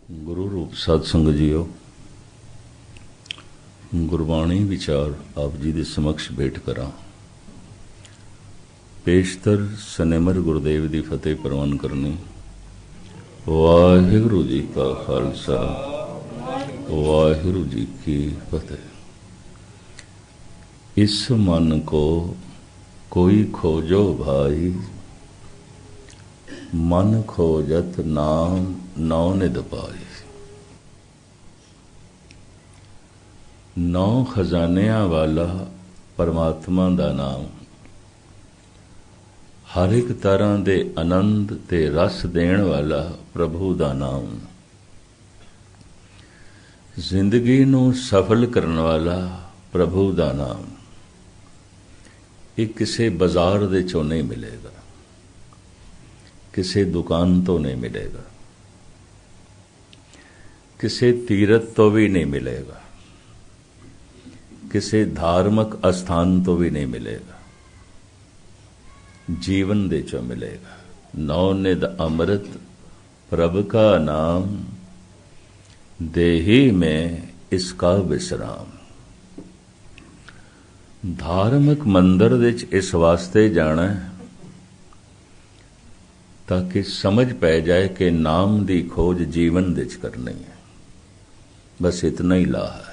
गुरु रूप साध संगत जीओ, गुरबाणी विचार आप जी दे समक्ष भेंट करा। पेशतर सनेमर गुरुदेव की फतेह प्रवान करनी। वाहिगुरु जी का खालसा, वाहिगुरु जी की फतेह। इस मन को कोई खोजो भाई, मन खोजत नाम नौ निध पाई। नौ खजानिया वाला परमात्मा दा नाम, हर एक तरह दे आनंद ते रस देण वाला प्रभु दा नाम, जिंदगी नू सफल करने वाला प्रभु दा नाम। ये किसी बाजार दे चों नहीं मिलेगा, किसी दुकान तो नहीं मिलेगा, किसी तीरथ तो भी नहीं मिलेगा, किसी धार्मिक स्थान तो भी नहीं मिलेगा, जीवन दे चो मिलेगा। नौ निध अमृत प्रभ का नाम, देही में इसका विश्राम। धार्मिक मंदिर विच इस वास्ते जाना है ताकि समझ पै जाए कि नाम दी खोज जीवन विच करनी है। बस इतना ही ला है।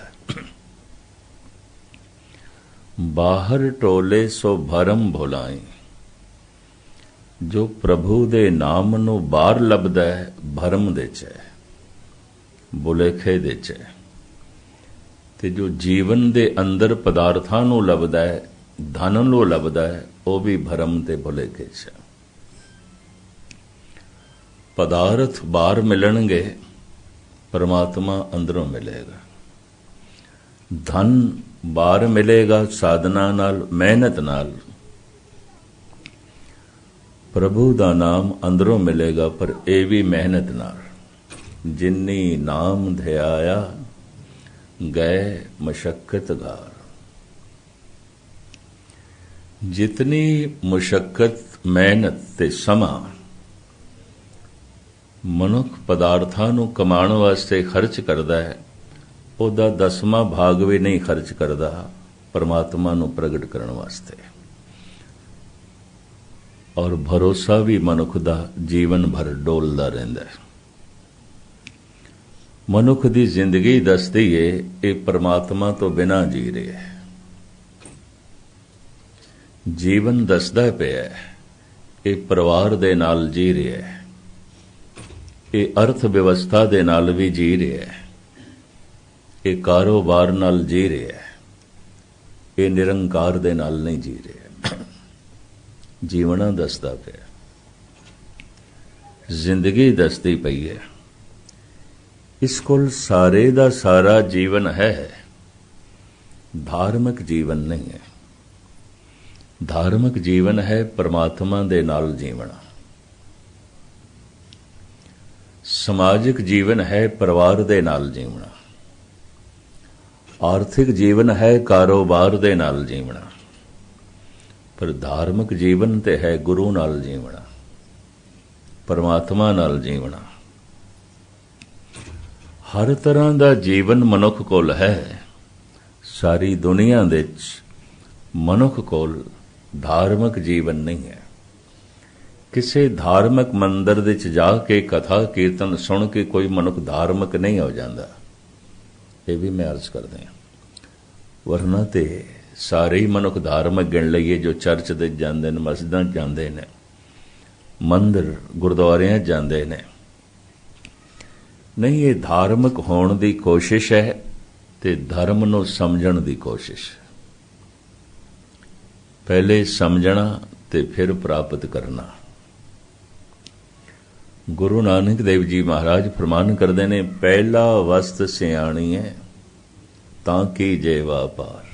बाहर टोले सो भरम भुलाए, जो प्रभु दे नाम नू बाहर लभदा है भरम दे च है, भुलेखे दे च है। ते जो जीवन दे अंदर पदार्थां नू लभदा है, धन नू लभदा है, वो भी भरम ते भुलेखे च है। पदार्थ बाहर मिलणगे, परमात्मा अंदरों मिलेगा। धन बाहर मिलेगा साधना नाल, मेहनत नाल। प्रभु दा नाम अंदरों मिलेगा, पर ये भी मेहनत नाल। जिन्नी नाम ध्याया गए मशक्कत गार। जितनी मुशक्कत मेहनत ते समा मनुख पदार्थां नू कमाण वास्ते खर्च करदा है, ओदा 10वां भाग भी नहीं खर्च करदा परमात्मा नू प्रगट करन वास्ते। और भरोसा भी मनुख दा जीवन भर डोलदा रहिंदा है। मनुख दी जिंदगी दसदी है ये परमात्मा तो बिना जी रहे है। जीवन दसदा पिया है ये परिवार दे नाल जी रहा है, ये अर्थ व्यवस्था दे नाल भी जी रहा है, ये कारोबार नाल जी रहा है, ये निरंकार दे नाल नहीं जी रहा। जीवना दसदा पिया, जिंदगी दसदी पई है। इस कोल सारे दा सारा जीवन है, धार्मिक जीवन नहीं है। धार्मिक जीवन है परमात्मा दे नाल जीवना। समाजिक जीवन है परिवार दे नाल जीवना। आर्थिक जीवन है कारोबार दे नाल जीवना। पर धार्मिक जीवन ते है गुरु नाल जीवना, परमात्मा नाल जीवना। हर तरह का जीवन मनुख कोल है। सारी दुनिया दे मनुख कोल धार्मिक जीवन नहीं है। किसी धार्मिक मंदिर दे जाके कथा कीर्तन सुन के कोई मनुख धार्मिक नहीं हो जाता। ये भी मैं अर्ज कर दें, वरना ते सारे ही मनुख धार्मिक गिण लईए जो चर्च दे जाते हैं, मस्जिदां जाते हैं, मंदिर गुरुद्वारियां जाते हैं। नहीं, ये धार्मिक होने की कोशिश है ते धर्म नूं समझण दी कोशिश। पहले समझना ते फिर प्राप्त करना। गुरु नानक देव जी महाराज फरमान करते ने, पहला वस्त सियाणी है ताकि जे वापार।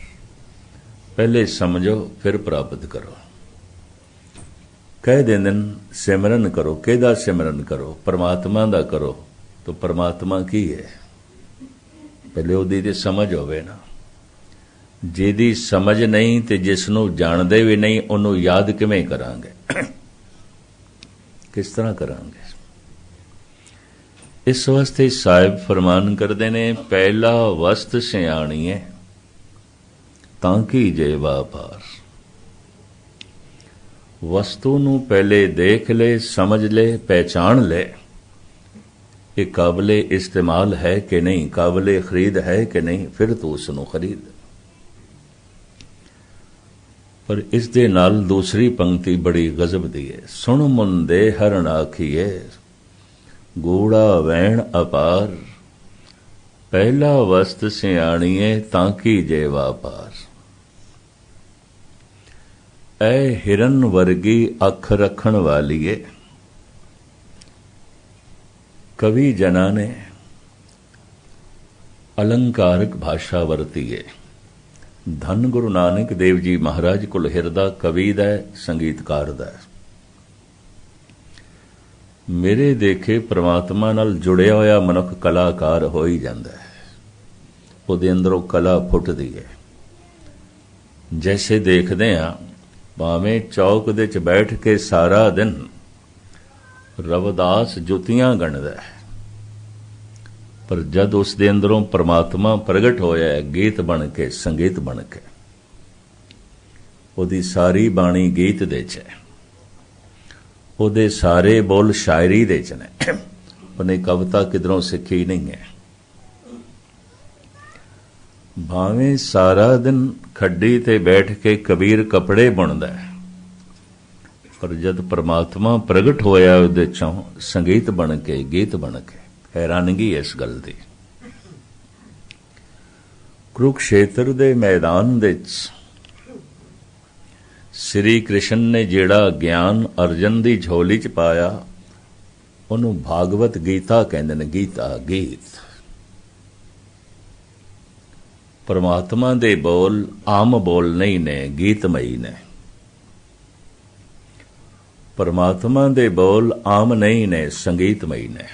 पहले समझो फिर प्राप्त करो। कह देंदे सिमरन करो, किहदा सिमरन करो? परमात्मा दा करो। तो परमात्मा की है? पहले उहदी ते समझ होवे ना। जिहदी समझ नहीं ते जिसनों जानदे भी नहीं, उहनूं याद किवें करांगे? किस तरह करांगे? इस वास्ते साहिब फरमान करते ने, पहला वस्त सियाणीए तां की जे वापार। वस्तु नूं पहले देख ले, समझ ले, पहचान ले, ये काबिले इस्तेमाल है कि नहीं, काबिले खरीद है कि नहीं, फिर तू उसनूं खरीद। पर इस दे नाल दूसरी पंक्ति बड़ी गजब दी है, सुन मुंदे हरण आखिए गूढ़ा वैण अपार, पहला वस्त सियाणीए तांकी जे वापार। ऐ हिरन वर्गी अख रखण वालीए, कवि जना ने अलंकारक भाषा वरती है। धन गुरु नानक देव जी महाराज कोल हिरदा कवि दा संगीतकार दा। मेरे देखे परमात्मा नाल जुड़िया होया मनुख कलाकार हो ही जांदा है, उहदे अंदरों कला फुटदी है। जैसे देखदे हां, भावें चौक दे च बैठ के सारा दिन रविदास जुतियां गणदा है, पर जद उस दे अंदरों परमात्मा प्रगट होया है गीत बन के, संगीत बन के, उहदी सारी बाणी गीत दे च है, उहदे सारे बोल शायरी दे च ने, उन्हें कविता किधरों सीखी नहीं है। भावें सारा दिन खड्डी ते बैठ के कबीर कपड़े बुनदा है, पर जद परमात्मा प्रगट होया उहदे चों संगीत बन के, गीत बन के, हैरानगी इस गल दी। कुरुक्षेत्र दे मैदान दे श्री कृष्ण ने जेड़ा ज्ञान अर्जन दी झोली च पाया, उहनूं भागवत गीता कहंदे ने। गीता गीत परमात्मा दे बोल आम बोल नहीं ने, गीतमई ने। परमात्मा दे बोल आम नहीं ने, संगीतमई ने।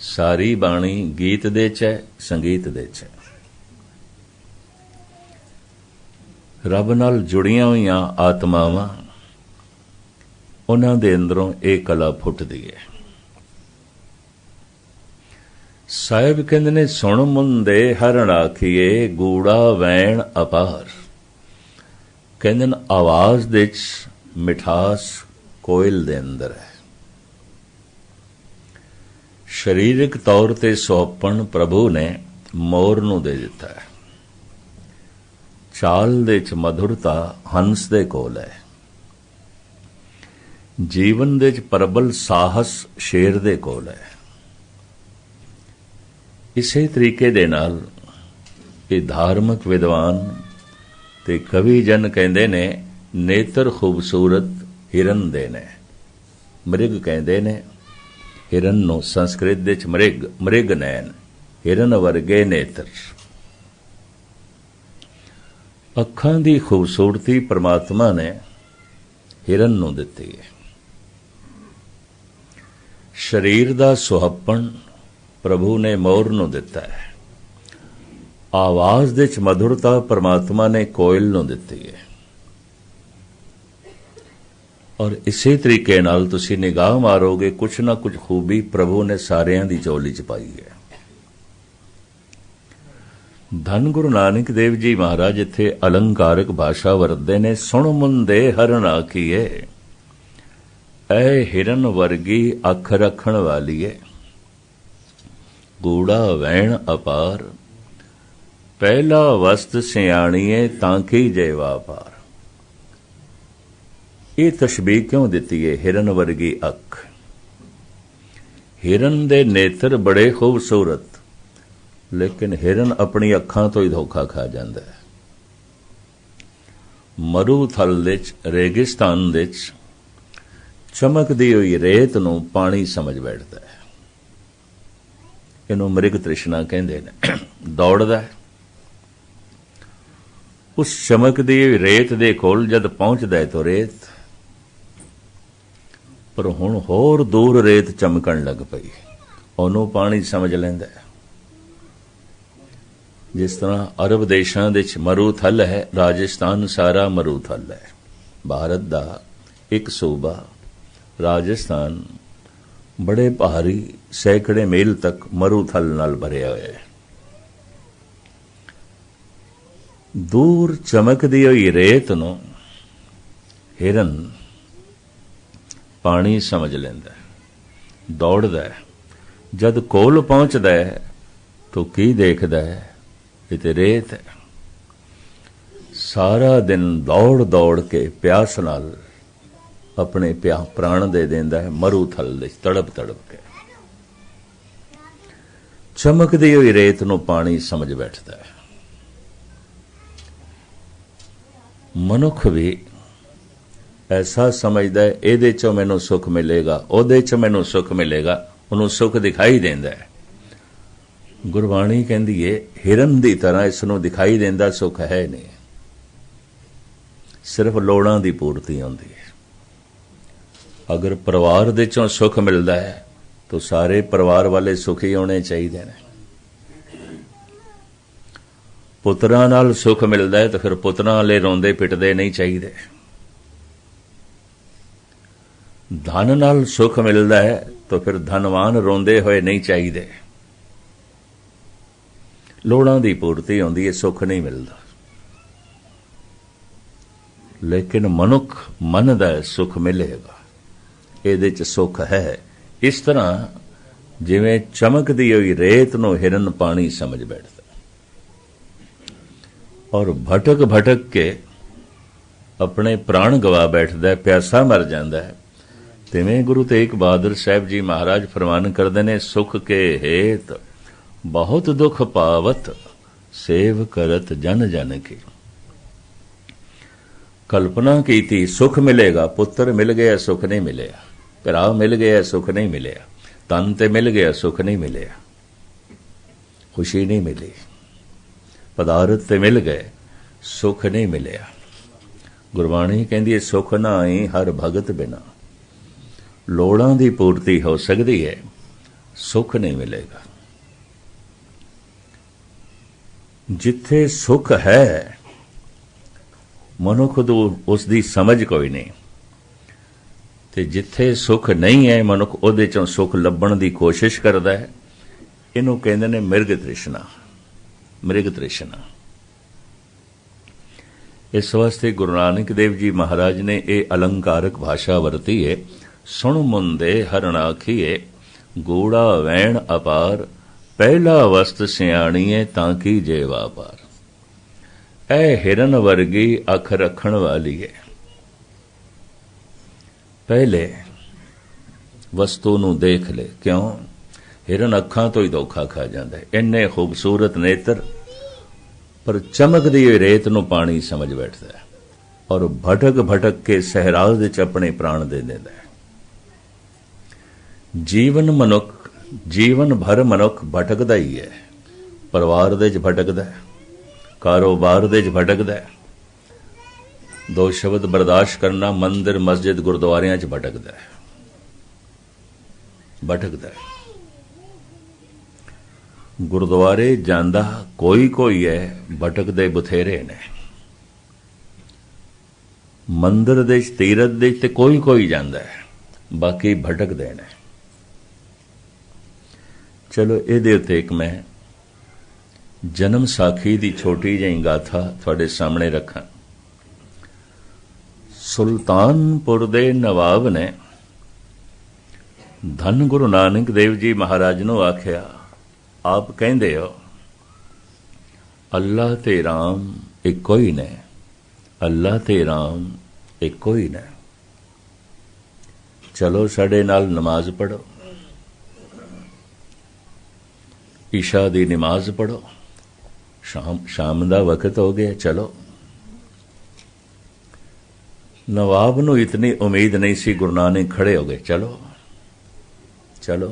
सारी बाणी गीत दे च है, संगीत दे च है। रब नाल जुड़ियां हुईयां आत्मावां, उन्हां दे अंदरों एक कला फुटदी है। साहिब कहंदे ने, सुण मुंदे हरण आखिए गूढ़ा वैण अपार। कहंदे ने आवाज दे च मिठास कोयल दे अंदर है। शरीरक तौर ते सुहपण प्रभु ने मोर नूं दे दिता है। चाल दे च मधुरता हंस दे कोल है। जीवन दे च प्रबल साहस शेर दे कोल है। इसे तरीके दे नाल ये धार्मिक विद्वान ते कवि जन कहंदे ने, नेत्र खूबसूरत हिरन दे ने। मृग कहंदे ने हिरन नूं, संस्कृत दे च मृग, मृग नैन, हिरन वर्गे नेत्र। अखां दी खूबसूरती परमात्मा ने हिरन नूं दित्ती है। शरीर दा सुहप्पण प्रभु ने मोर नूं दिता है। आवाज दे च मधुरता परमात्मा ने कोयल नूं दित्ती है। और इसी तरीके नाल तुसी निगाह मारोगे, कुछ ना कुछ खूबी प्रभु ने सारियां दी झोली च पाई है। धन गुरु नानक देव जी महाराज इत्थे अलंकारक भाषा वरतदे ने, सुण मुंदे हरण आखिए ऐ हिरन वर्गी अख रखण वालीए गूढ़ा वैण अपार, पहला वस्त सियाणीए तांकी जय वापार। ये तशबीह क्यों दिती है? हिरन वर्गी अख। हिरन दे नेत्र बड़े खूबसूरत, लेकिन हिरन अपनी अखां तो ही धोखा खा जाता है। मरुथल दे च, रेगिस्तान दे च चमकदी हुई रेत नूं पानी समझ बैठता है। इनू मृग तृष्णा कहंदे ने। दौड़दा है, उस चमकदी हुई रेत दे कोल जद पहुंचदा है तो रेत, पर हुण होर दूर रेत चमकण लग पई, ਉਹਨੂੰ पानी समझ लैंदा है। जिस तरह अरब देशां दे च मरूथल है, राजस्थान सारा मरूथल है। भारत दा एक सूबा राजस्थान बड़े भारी सैकड़े मील तक मरूथल नाल भरिया होया है। दूर चमकदी हुई रेत नूं हिरन पानी समझ लैंदा है, दौड़दा है। जद कोल पहुंचदा है तो की देखदा है, ये ते रेत है। सारा दिन दौड़ दौड़ के प्यास नाल अपने प्राण दे देंदा है मरूथल दे तड़प तड़प के। चमकदी हुई रेत नूं पानी समझ बैठदा है। मनुख भी ऐसा समझदा है, इहदे चों मैनूं सुख मिलेगा, उहदे च मैनूं सुख मिलेगा, उहनूं सुख दिखाई देंदा है। गुरबाणी कहंदी है हिरन दी तरह इसनूं दिखाई देंदा सुख है नहीं, सिर्फ लोड़ां दी पूर्ति होंदी है। अगर परिवार दे चों सुख मिलदा है तो सारे परिवार वाले सुखी होने चाहिए ने। पुत्रां नाल सुख मिलदा है तो फिर पुत्रां वाले रोंदे पिटदे नहीं चाहिए। धन नाल सुख मिलदा है तो फिर धनवान रोंदे होए नहीं चाहिए। लोड़ां दी पूर्ति होंदी है, सुख नहीं मिलदा। लेकिन मनुख मनदा है सुख मिलेगा, ਇਹਦੇ ਚ सुख है। इस तरह जिवें चमकदी हुई रेत नूं हिरन पानी समझ बैठदा और भटक भटक के अपने प्राण गवा बैठदा है, प्यासा मर जांदा है। तिवें गुरु तेग बहादुर साहब जी महाराज फरमान करदे ने, सुख के हेत बहुत दुख पावत, सेव करत जन जन की। कल्पना की थी सुख मिलेगा, पुत्र मिल गया सुख नहीं मिलेगा, भरा मिल गया सुख नहीं मिलेगा, तन ते मिल गया सुख नहीं मिलेगा, खुशी नहीं मिली, पदार्थ ते मिल गए सुख नहीं मिलेगा। गुरबाणी कहती है सुख ना आई हर भगत बिना। लोड़ां दी पूर्ति हो सकती है, सुख नहीं मिलेगा। जिथे सुख है मनुख तो उसकी समझ कोई नहीं, ते जिथे सुख नहीं है मनुख उहदे चों सुख लभण दी कोशिश करदा है। इहनूं कहंदे ने मिर्ग तृष्णा, मृग तृष्णा। इस वास्ते गुरु नानक देव जी महाराज ने यह अलंकारक भाषा वरती है, सुण मुंदे हरण आखिए, गूड़ा वैण अपार, पहला वस्त सियाणीए ताकी जे वापार। ऐ हिरन वर्गी अख रखण वाली है, पहले वस्तु नूं देख ले। क्यों? हिरन अखां तो ही धोखा खा जांदा है, इन्ने खूबसूरत नेत्र, पर चमकदी हुई रेत नूं पानी समझ बैठदा है और भटक भटक के सहराज विच अपने प्राण दे दिंदा है। जीवन भर मनुख भटकदा ही है, परिवार दे च भटकदा है, कारोबार दे च भटकदा है, दो शब्द बर्दाश्त करना, मंदिर मस्जिद गुरुद्वारियां च भटकदा है, भटकदा है। गुरुद्वारे जांदा कोई कोई है, भटकदे बथेरे ने। मंदिर दे तीरथ दे ते कोई कोई जांदा है, बाकी भटकदे ने। चलो इहदे उत्ते एक मैं जन्म साखी दी छोटी जी गाथा तुहाडे सामने रखां। सुल्तानपुर दे नवाब ने धन गुरु नानक देव जी महाराज नूं आख्या, आप कहंदे हो अल्लाह ते राम इक्को ही ने, अल्लाह ते राम इक्को ही ने, चलो साडे नाल नमाज पढ़ो, ईशा दी नमाज पढ़ो, शाम दा वक्त हो गया, चलो। नवाब नूं इतनी उम्मीद नहीं सी, गुरु नानक खड़े हो गए, चलो चलो।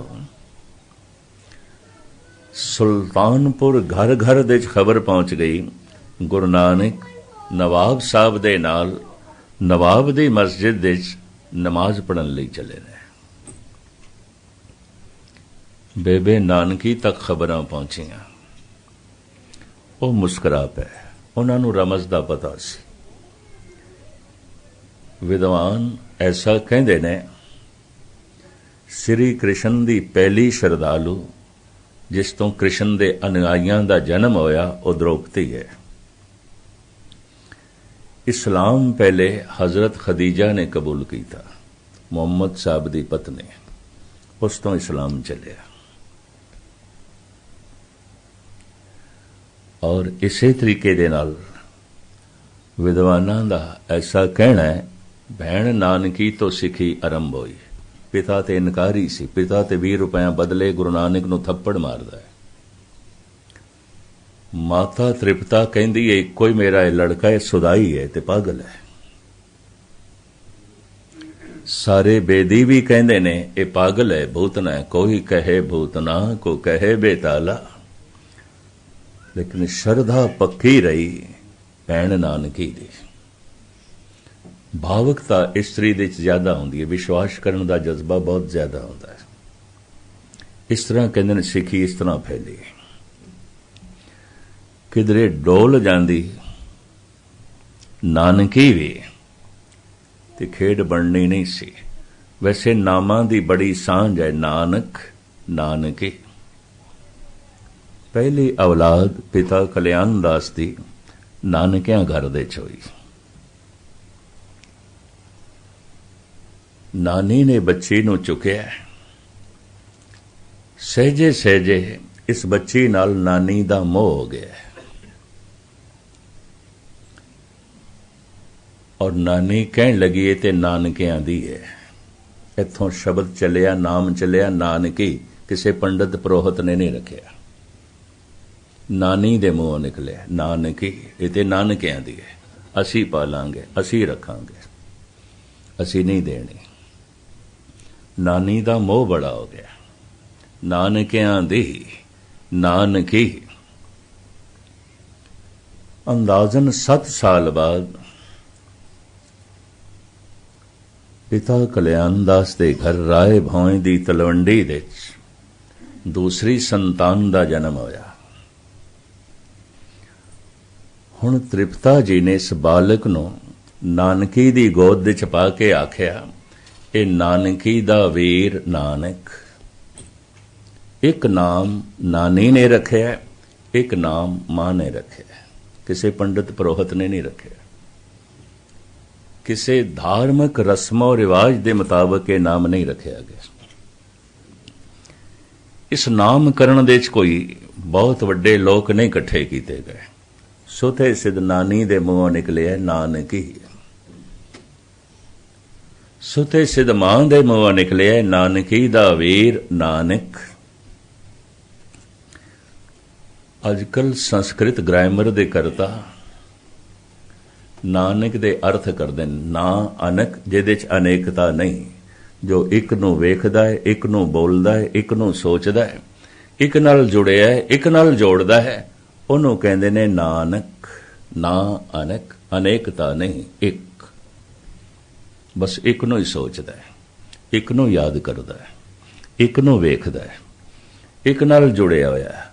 सुल्तानपुर घर घर दे खबर पहुंच गई, गुरु नानक नवाब साहब दे नाल नवाब दी मस्जिद दे नमाज पढ़न लई चले ने। बेबे नानकी तक खबरां पहुंचियां, वो मुस्करा पे, उन्हां नूं रमज दा पता सी। विद्वान ऐसा कहते ने ਸ੍ਰੀ ਕ੍ਰਿਸ਼ਨ ਦੀ ਪਹਿਲੀ ਸ਼ਰਧਾਲੂ ਜਿਸ ਤੋਂ ਕ੍ਰਿਸ਼ਨ ਦੇ ਅਨੁਯਾਈਆਂ ਦਾ ਜਨਮ ਹੋਇਆ ਉਹ ਦ੍ਰੋਪਦੀ ਹੈ। ਇਸਲਾਮ ਪਹਿਲੇ ਹਜ਼ਰਤ ਖਦੀਜਾ ਨੇ ਕਬੂਲ ਕੀਤਾ, ਮੁਹੰਮਦ ਸਾਹਿਬ ਦੀ ਪਤਨੀ, ਉਸ ਤੋਂ ਇਸਲਾਮ ਚੱਲਿਆ। ਔਰ ਇਸੇ ਤਰੀਕੇ ਦੇ ਨਾਲ ਵਿਦਵਾਨਾਂ ਦਾ ਐਸਾ ਕਹਿਣਾ ਹੈ, ਭੈਣ ਨਾਨਕੀ ਤੋਂ ਸਿੱਖੀ ਆਰੰਭ ਹੋਈ। ਪਿਤਾ ਤੇ ਇਨਕਾਰੀ ਸੀ, ਪਿਤਾ ਤੇ 20 ਰੁਪਏ ਬਦਲੇ ਗੁਰੂ ਨਾਨਕ ਨੂੰ ਥੱਪੜ ਮਾਰਦਾ ਹੈ। ਮਾਤਾ ਤ੍ਰਿਪਤਾ ਕਹਿੰਦੀ ਹੈ ਇੱਕੋ ਹੀ ਮੇਰਾ ਇਹ ਲੜਕਾ ਹੈ, ਸੁਦਾਈ ਹੈ ਤੇ ਪਾਗਲ ਹੈ। ਸਾਰੇ ਬੇਦੀ ਵੀ ਕਹਿੰਦੇ ਨੇ ਇਹ ਪਾਗਲ ਹੈ, ਭੂਤਨਾ ਹੈ। ਕੋਈ ਕਹੇ ਭੂਤਨਾ, ਕੋ ਕਹੇ ਬੇਤਾਲਾ, ਲੇਕਿਨ ਸ਼ਰਧਾ ਪੱਕੀ ਰਹੀ ਭੈਣ ਨਾਨਕੀ ਦੀ। ਭਾਵੁਕਤਾ ਇਸਤਰੀ ਦੇ ਵਿੱਚ ਜ਼ਿਆਦਾ ਹੁੰਦੀ ਹੈ, ਵਿਸ਼ਵਾਸ ਕਰਨ ਦਾ ਜਜ਼ਬਾ ਬਹੁਤ ਜ਼ਿਆਦਾ ਹੁੰਦਾ ਹੈ। ਇਸ ਤਰ੍ਹਾਂ ਕਹਿੰਦੇ ਨੇ ਸਿੱਖੀ ਇਸ ਤਰ੍ਹਾਂ ਫੈਲੀ। ਕਿਧਰੇ ਡੋਲ ਜਾਂਦੀ ਨਾਨਕੀ ਵੀ ਤੇ ਖੇਡ ਬਣਨੀ ਨਹੀਂ ਸੀ। ਵੈਸੇ ਨਾਮਾਂ ਦੀ ਬੜੀ ਸਾਂਝ ਹੈ, ਨਾਨਕ ਨਾਨਕੀ। ਪਹਿਲੀ ਔਲਾਦ ਪਿਤਾ ਕਲਿਆਣ ਦਾਸ ਦੀ ਨਾਨਕਿਆਂ ਘਰ ਦੇ ਚ ਹੋਈ। ਨਾਨੀ ਨੇ ਬੱਚੀ ਨੂੰ ਚੁੱਕਿਆ, ਸਹਿਜੇ ਸਹਿਜੇ ਇਸ ਬੱਚੀ ਨਾਲ ਨਾਨੀ ਦਾ ਮੋਹ ਹੋ ਗਿਆ ਔਰ ਨਾਨੀ ਕਹਿਣ ਲੱਗੀ ਇਹ ਤੇ ਨਾਨਕਿਆਂ ਦੀ ਹੈ। ਇੱਥੋਂ ਸ਼ਬਦ ਚੱਲਿਆ, ਨਾਮ ਚੱਲਿਆ ਨਾਨਕੀ, ਕਿਸੇ ਪੰਡਤ ਪੁਰੋਹਿਤ ਨੇ ਨਹੀਂ ਰੱਖਿਆ, ਨਾਨੀ ਦੇ ਮੂੰਹੋਂ ਨਿਕਲਿਆ ਨਾਨਕੀ, ਇਹ ਤੇ ਨਾਨਕਿਆਂ ਦੀ ਹੈ, ਅਸੀਂ ਪਾਲਾਂਗੇ, ਅਸੀਂ ਰੱਖਾਂਗੇ, ਅਸੀਂ ਨਹੀਂ ਦੇਣੀ। ਨਾਨੀ ਦਾ ਮੋਹ ਬੜਾ ਹੋ ਗਿਆ, ਨਾਨਕਿਆਂ ਦੀ ਨਾਨਕੀ। ਅੰਦਾਜ਼ਨ 7 ਸਾਲ ਬਾਅਦ ਪਿਤਾ ਕਲਿਆਣ ਦਾਸ ਦੇ ਘਰ ਰਾਏ ਭੌਂ ਦੀ ਤਲਵੰਡੀ ਵਿੱਚ ਦੂਸਰੀ ਸੰਤਾਨ ਦਾ ਜਨਮ ਹੋਇਆ। ਹੁਣ ਤ੍ਰਿਪਤਾ ਜੀ ਨੇ ਇਸ ਬਾਲਕ ਨੂੰ ਨਾਨਕੀ ਦੀ ਗੋਦ ਵਿੱਚ ਪਾ ਕੇ ਆਖਿਆ, ਇਹ ਨਾਨਕੀ ਦਾ ਵੀਰ ਨਾਨਕ। ਇੱਕ ਨਾਮ ਨਾਨੀ ਨੇ ਰੱਖਿਆ, ਇੱਕ ਨਾਮ ਮਾਂ ਨੇ ਰੱਖਿਆ, ਕਿਸੇ ਪੰਡਤ ਪੁਰੋਹਿਤ ਨੇ ਨਹੀਂ ਰੱਖਿਆ। ਕਿਸੇ ਧਾਰਮਿਕ ਰਸਮੋ ਰਿਵਾਜ ਦੇ ਮੁਤਾਬਕ ਇਹ ਨਾਮ ਨਹੀਂ ਰੱਖਿਆ ਗਿਆ। ਇਸ ਨਾਮਕਰਨ ਦੇ ਚ ਕੋਈ ਬਹੁਤ ਵੱਡੇ ਲੋਕ ਨਹੀਂ ਇਕੱਠੇ ਕੀਤੇ ਗਏ। ਸੁਤੇ ਸਿਧ ਨਾਨੀ ਦੇ ਮੂੰਹੋਂ ਨਿਕਲਿਆ ਨਾਨਕੀ, ਸੁਤੇ ਸਿਧ ਮਾਂ ਦੇ ਮੂੰਹੋਂ ਨਿਕਲਿਆ ਨਾਨਕੀ ਦਾ ਵੀਰ ਨਾਨਕ। ਅੱਜ ਕੱਲ ਸੰਸਕ੍ਰਿਤ ਗ੍ਰਾਮਰ ਦੇ ਕਰਤਾ ਨਾਨਕ ਦੇ ਅਰਥ ਕਰਦੇ ਨੇ ਨਾ ਅਨਕ, ਜਿਹਦੇ ਚ ਅਨੇਕਤਾ ਨਹੀਂ, ਜੋ ਇੱਕ ਨੂੰ ਵੇਖਦਾ ਹੈ, ਇੱਕ ਨੂੰ ਬੋਲਦਾ ਹੈ, ਇੱਕ ਨੂੰ ਸੋਚਦਾ ਹੈ, ਇੱਕ ਨਾਲ ਜੁੜਿਆ ਹੈ, ਇੱਕ ਨਾਲ ਜੋੜਦਾ ਹੈ, ਉਹਨੂੰ ਕਹਿੰਦੇ ਨੇ ਨਾਨਕ। ਨਾ ਅਨਕ, ਅਨੇਕਤਾ ਨਹੀਂ, ਇੱਕ, ਬਸ ਇੱਕ ਨੂੰ ਹੀ ਸੋਚਦਾ ਹੈ, ਇੱਕ ਨੂੰ ਯਾਦ ਕਰਦਾ ਹੈ, ਇੱਕ ਨੂੰ ਵੇਖਦਾ ਹੈ, ਇੱਕ ਨਾਲ ਜੁੜਿਆ ਹੋਇਆ ਹੈ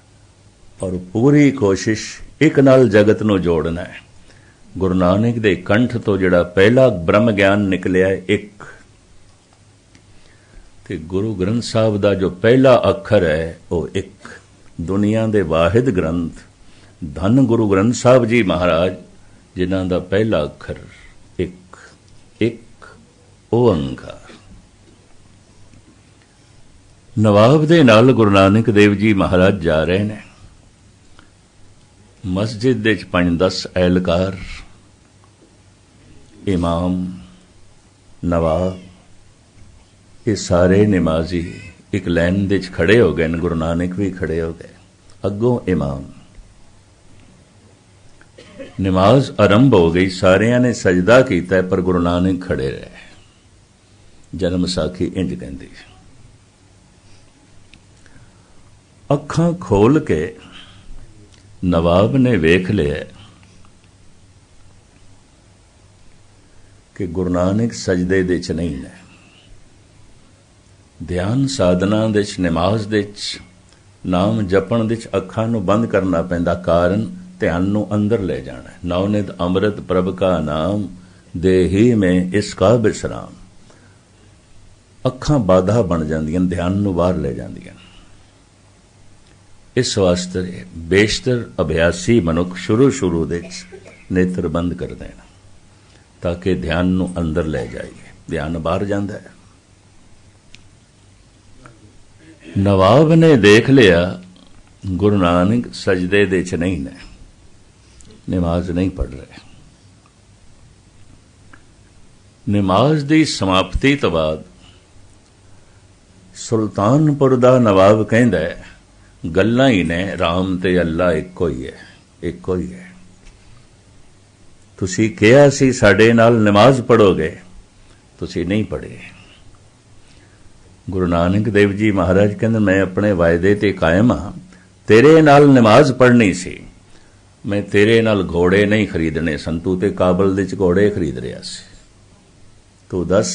ਔਰ ਪੂਰੀ ਕੋਸ਼ਿਸ਼ ਇੱਕ ਨਾਲ ਜਗਤ ਨੂੰ ਜੋੜਨਾ ਹੈ। ਗੁਰੂ ਨਾਨਕ ਦੇ ਕੰਠ ਤੋਂ ਜਿਹੜਾ ਪਹਿਲਾ ਬ੍ਰਹਮ ਗਿਆਨ ਨਿਕਲਿਆ ਇੱਕ, ਤੇ ਗੁਰੂ ਗ੍ਰੰਥ ਸਾਹਿਬ ਦਾ ਜੋ ਪਹਿਲਾ ਅੱਖਰ ਹੈ ਉਹ ਇੱਕ। ਦੁਨੀਆ ਦੇ ਵਾਹਿਦ ਗ੍ਰੰਥ ਧੰਨ ਗੁਰੂ ਗ੍ਰੰਥ ਸਾਹਿਬ ਜੀ ਮਹਾਰਾਜ, ਜਿਨ੍ਹਾਂ ਦਾ ਪਹਿਲਾ ਅੱਖਰ ਇੱਕ, ਇੱਕ ਓੰਕਾਰ। ਨਵਾਬ ਦੇ ਨਾਲ ਗੁਰੂ ਨਾਨਕ ਦੇਵ ਜੀ ਮਹਾਰਾਜ ਜਾ ਰਹੇ ਨੇ। ਮਸਜਿਦ ਦੇ 5-10 ਐਲਕਾਰ, ਇਮਾਮ, ਨਵਾਬ, ਇਹ ਸਾਰੇ ਨਮਾਜ਼ੀ ਇੱਕ ਲਾਈਨ ਦੇ 'ਚ ਖੜੇ ਹੋ ਗਏ ਨੇ। ਗੁਰੂ ਨਾਨਕ ਵੀ ਖੜੇ ਹੋ ਗਏ, ਅੱਗੋਂ ਇਮਾਮ। ਨਮਾਜ਼ ਆਰੰਭ ਹੋ ਗਈ, ਸਾਰਿਆਂ ਨੇ ਸਜਦਾ ਕੀਤਾ ਪਰ ਗੁਰੂ ਨਾਨਕ ਖੜੇ ਰਹੇ। ਜਨਮ ਸਾਖੀ ਇੰਜ ਕਹਿੰਦੀ, ਅੱਖਾਂ ਖੋਲ ਕੇ ਨਵਾਬ ਨੇ ਵੇਖ ਲਿਆ ਕਿ ਗੁਰੂ ਨਾਨਕ ਸਜਦੇ ਦੇ 'ਚ ਨਹੀਂ ਨੇ। ਧਿਆਨ ਸਾਧਨਾ ਦੇ 'ਚ, ਨਮਾਜ਼ ਦੇ 'ਚ, ਨਾਮ ਜਪਣ ਦੇ 'ਚ ਅੱਖਾਂ ਨੂੰ ਬੰਦ ਕਰਨਾ ਪੈਂਦਾ, ਕਾਰਨ ਧਿਆਨ ਨੂੰ ਅੰਦਰ ਲੈ ਜਾਣਾ। ਨੌਨਿਤ ਅੰਮ੍ਰਿਤ ਪ੍ਰਭ ਕਾ ਨਾਮ, ਦੇਹੀ ਮੈਂ ਇਸ ਕਾ ਬਿਸਰਾਮ। ਅੱਖਾਂ ਬਾਧਾ ਬਣ ਜਾਂਦੀਆਂ, ਧਿਆਨ ਨੂੰ ਬਾਹਰ ਲੈ ਜਾਂਦੀਆਂ। ਇਸ ਵਾਸਤੇ ਬੇਸ਼ਤਰ ਅਭਿਆਸੀ ਮਨੁੱਖ ਸ਼ੁਰੂ ਦੇ ਨੇਤਰ ਬੰਦ ਕਰ ਦੇਣ ਤਾਂ ਕਿ ਧਿਆਨ ਨੂੰ ਅੰਦਰ ਲੈ ਜਾਈਏ। ਧਿਆਨ ਬਾਹਰ ਜਾਂਦਾ ਹੈ। ਨਵਾਬ ਨੇ ਦੇਖ ਲਿਆ ਗੁਰੂ ਨਾਨਕ ਸਜਦੇ ਦੇ ਚ ਨਹੀਂ ਨੇ, ਨਮਾਜ਼ ਨਹੀਂ ਪੜ੍ਹ ਰਹੇ। ਨਮਾਜ਼ ਦੀ ਸਮਾਪਤੀ ਤੋਂ ਬਾਅਦ ਸੁਲਤਾਨਪੁਰ ਦਾ ਨਵਾਬ ਕਹਿੰਦਾ ਗੱਲਾਂ ਹੀ ਨੇ, ਰਾਮ ਤੇ ਅੱਲਾ ਇੱਕੋ ਹੀ ਹੈ, ਇੱਕੋ ਹੀ ਹੈ। ਤੁਸੀਂ ਕਿਹਾ ਸੀ ਸਾਡੇ ਨਾਲ ਨਮਾਜ਼ ਪੜ੍ਹੋਗੇ, ਤੁਸੀਂ ਨਹੀਂ ਪੜ੍ਹੇ। ਗੁਰੂ ਨਾਨਕ ਦੇਵ ਜੀ ਮਹਾਰਾਜ ਕਹਿੰਦੇ ਮੈਂ ਆਪਣੇ ਵਾਅਦੇ ਤੇ ਕਾਇਮ ਹਾਂ। ਤੇਰੇ ਨਾਲ ਨਮਾਜ਼ ਪੜ੍ਹਨੀ ਸੀ, ਮੈਂ ਤੇਰੇ ਨਾਲ ਘੋੜੇ ਨਹੀਂ ਖਰੀਦਣੇ ਸਨ। ਤੂੰ ਤੇ ਕਾਬਲ ਦੇ ਚ ਘੋੜੇ ਖਰੀਦ ਰਿਹਾ ਸੀ। ਤੂੰ ਦੱਸ,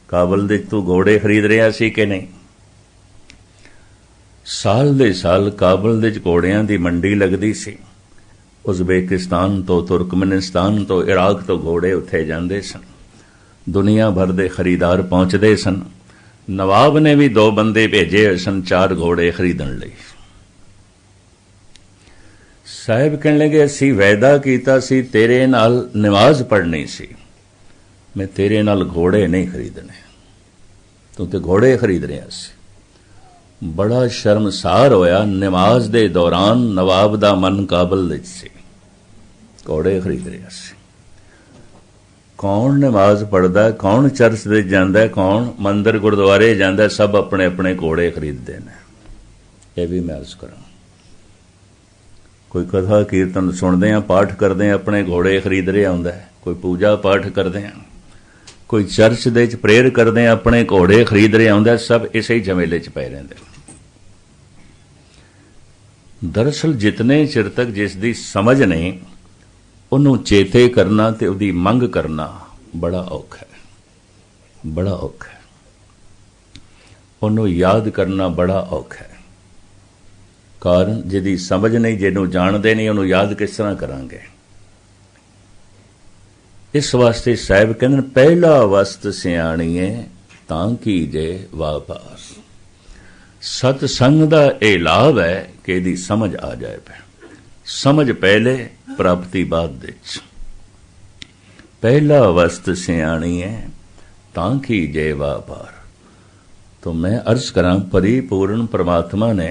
ਕਾਬਲ ਦੇ ਤੂੰ ਘੋੜੇ ਖਰੀਦ ਰਿਹਾ ਸੀ ਕਿ ਨਹੀਂ? ਸਾਲ ਦੇ ਸਾਲ ਕਾਬਲ ਦੇ ਚ ਘੋੜਿਆਂ ਦੀ ਮੰਡੀ ਲੱਗਦੀ ਸੀ। ਉਜ਼ਬੇਕਿਸਤਾਨ ਤੋਂ, ਤੁਰਕਮਨਿਸਤਾਨ ਤੋਂ, ਇਰਾਕ ਤੋਂ ਘੋੜੇ ਉੱਥੇ ਜਾਂਦੇ ਸਨ। ਦੁਨੀਆ ਭਰ ਦੇ ਖਰੀਦਾਰ ਪਹੁੰਚਦੇ ਸਨ। ਨਵਾਬ ਨੇ ਵੀ 2 ਬੰਦੇ ਭੇਜੇ ਹੋਏ ਸਨ 4 ਘੋੜੇ ਖਰੀਦਣ ਲਈ। ਸਾਹਿਬ ਕਹਿਣ ਲੱਗੇ ਅਸੀਂ ਵਾਅਦਾ ਕੀਤਾ ਸੀ ਤੇਰੇ ਨਾਲ ਨਮਾਜ਼ ਪੜ੍ਹਨੀ ਸੀ, ਮੈਂ ਤੇਰੇ ਨਾਲ ਘੋੜੇ ਨਹੀਂ ਖਰੀਦਣੇ, ਤੂੰ ਤੇ ਘੋੜੇ ਖਰੀਦ ਰਿਹਾ ਸੀ। ਬੜਾ ਸ਼ਰਮਸਾਰ ਹੋਇਆ। ਨਮਾਜ਼ ਦੇ ਦੌਰਾਨ ਨਵਾਬ ਦਾ ਮਨ ਕਾਬਲ ਵਿੱਚ ਸੀ, ਘੋੜੇ ਖਰੀਦ ਰਿਹਾ ਸੀ। ਕੌਣ ਨਮਾਜ਼ ਪੜ੍ਹਦਾ, ਕੌਣ ਚਰਚ ਦੇ ਜਾਂਦਾ, ਕੌਣ ਮੰਦਰ ਗੁਰਦੁਆਰੇ ਜਾਂਦਾ, ਸਭ ਆਪਣੇ ਆਪਣੇ ਘੋੜੇ ਖਰੀਦਦੇ ਨੇ। ਇਹ ਵੀ ਮੈਂ ਅਰਜ਼ ਕਰਾਂ, ਕੋਈ ਕਥਾ ਕੀਰਤਨ ਸੁਣਦੇ ਆ, ਪਾਠ ਕਰਦੇ ਆ, ਆਪਣੇ ਘੋੜੇ ਖਰੀਦ ਰਿਹਾ ਹੁੰਦਾ। ਕੋਈ ਪੂਜਾ ਪਾਠ ਕਰਦੇ ਆ, ਕੋਈ ਚਰਚ ਦੇ ਚ ਪ੍ਰੇਅਰ ਕਰਦੇ ਆ, ਆਪਣੇ ਘੋੜੇ ਖਰੀਦ ਰਿਹਾ ਹੁੰਦਾ। ਸਭ ਇਸੇ ਹੀ ਝਮੇਲੇ ਚ ਪਏ ਰਹਿੰਦੇ। ਦਰਅਸਲ ਜਿਤਨੇ ਚਿਰ ਤੱਕ ਜਿਸ ਦੀ ਸਮਝ ਨਹੀਂ, ਉਹਨੂੰ ਚੇਤੇ ਕਰਨਾ ਤੇ ਉਹਦੀ ਮੰਗ ਕਰਨਾ ਬੜਾ ਔਖਾ ਹੈ, ਬੜਾ ਔਖਾ ਹੈ। ਉਹਨੂੰ ਯਾਦ ਕਰਨਾ ਬੜਾ ਔਖਾ ਹੈ। ਕਾਰਨ ਜਿਹਦੀ ਸਮਝ ਨਹੀਂ, ਜਿਹਨੂੰ ਜਾਣਦੇ ਨਹੀਂ, ਉਹਨੂੰ ਯਾਦ ਕਿਸ ਤਰ੍ਹਾਂ ਕਰਾਂਗੇ? ਇਸ ਵਾਸਤੇ ਸਾਹਿਬ ਕਹਿੰਦੇ ਪਹਿਲਾ ਵਸਤ ਸਿਆਣੀਏ ਤਾਂ ਕੀਜੇ ਵਾਪਾਰ। ਸਤ ਸੰਗ ਦਾ ਇਹ ਲਾਭ ਹੈ ਕਿ ਇਹਦੀ ਸਮਝ ਆ ਜਾਏ। ਸਮਝ ਪਹਿਲੇ, ਪ੍ਰਾਪਤੀ ਬਾਅਦ ਵਿੱਚ। ਪਹਿਲਾ ਵਸਤ ਸਿਆਣੀਏ ਤਾਂ ਕੀਜੇ ਵਾਪਾਰ। तो मैं अर्ज करा परिपूर्ण परमात्मा ने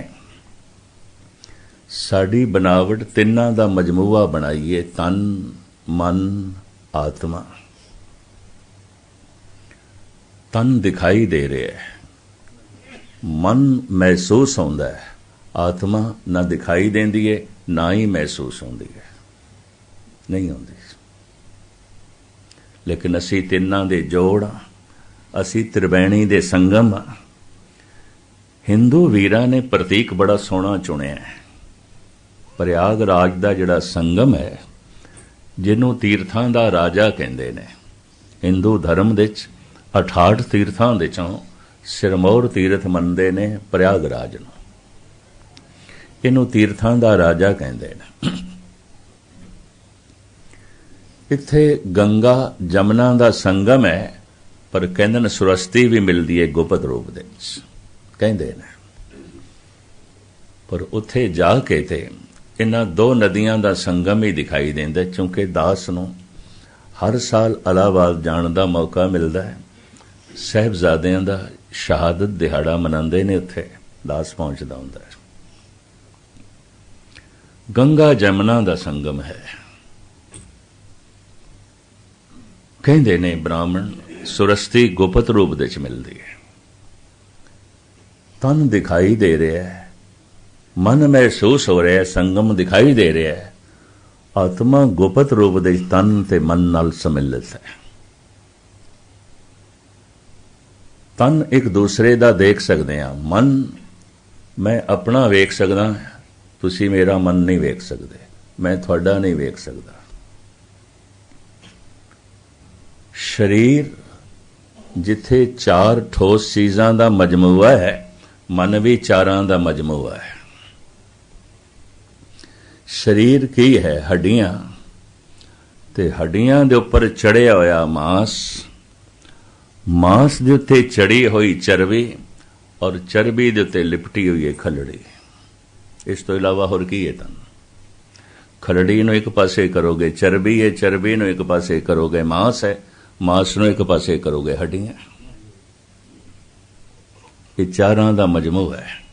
साड़ी बनावट तिन्ना दा मजमूआ बनाई है, तन मन आत्मा। तन दिखाई दे रहा है, मन महसूस होंदा है, आत्मा ना दिखाई देंदी है ना ही महसूस होंदी है, नहीं होंदी। लेकिन असी तिन्ना दे जोड़, असी त्रिवेणी दे संगम। हिंदू वीरां ने प्रतीक बड़ा सोहना चुनिया है। प्रयागराज दा जिहड़ा संगम है, जिन्हों तीर्थां दा राजा कहंदे ने। हिंदू धर्म दे 68 तीर्थां दे चों सिरमौर तीर्थ मनदे ने प्रयागराज नूं। इहनूं तीर्थां दा राजा कहंदे ने। इत्थे गंगा जमुना दा संगम है, पर कहंदे ने सुरस्ती भी मिलदी है गुप्त रूप दे विच, कहंदे ने। पर उत्थे जाके ते इन्हां दो नदियां दा संगम ही दिखाई देंदा, क्योंकि दास नूं हर साल इलाहाबाद जाण दा मौका मिलदा है। साहिबजादियां दा शहादत दिहाड़ा मनांदे ने, उत्थे दास पहुंचदा हुंदा है। गंगा जमुना दा संगम है, कहंदे ने ब्राह्मण। सुरस्ती गुप्त रूप दे च मिलदी है। तन दिखाई दे रहा है, मन महसूस हो रहा है, संगम दिखाई दे रहा है। आत्मा गुप्त रूप दे तन ते मन नाल सम्मिलित है। तन एक दूसरे दा देख सकते हैं, मन मैं अपना वेख सकदा, तुसी मेरा मन नहीं वेख सकते, मैं तुहाडा नहीं वेख सकदा। शरीर जिथे चार ठोस चीज़ां दा मजमूआ है, मन भी चारां दा मजमूआ है। शरीर की है? हड्डियां, ते हड्डियां दे उपर चढ़िया होया मांस, ਮਾਂਸ ਦੇ ਉੱਤੇ ਚੜੀ ਹੋਈ ਚਰਬੀ ਔਰ ਚਰਬੀ ਦੇ ਉੱਤੇ ਲਿਪਟੀ ਹੋਈ ਹੈ ਖਲੜੀ। ਇਸ ਤੋਂ ਇਲਾਵਾ ਹੋਰ ਕੀ ਹੈ? ਤਾਂ ਖਲੜੀ ਨੂੰ ਇੱਕ ਪਾਸੇ ਕਰੋਗੇ ਚਰਬੀ ਹੈ, ਚਰਬੀ ਨੂੰ ਇੱਕ ਪਾਸੇ ਕਰੋਗੇ ਮਾਂਸ ਹੈ, ਮਾਂਸ ਨੂੰ ਇੱਕ ਪਾਸੇ ਕਰੋਗੇ ਹੱਡੀਆਂ। ਇਹ ਚਾਰਾਂ ਦਾ ਮਜਮੂਆ ਹੈ।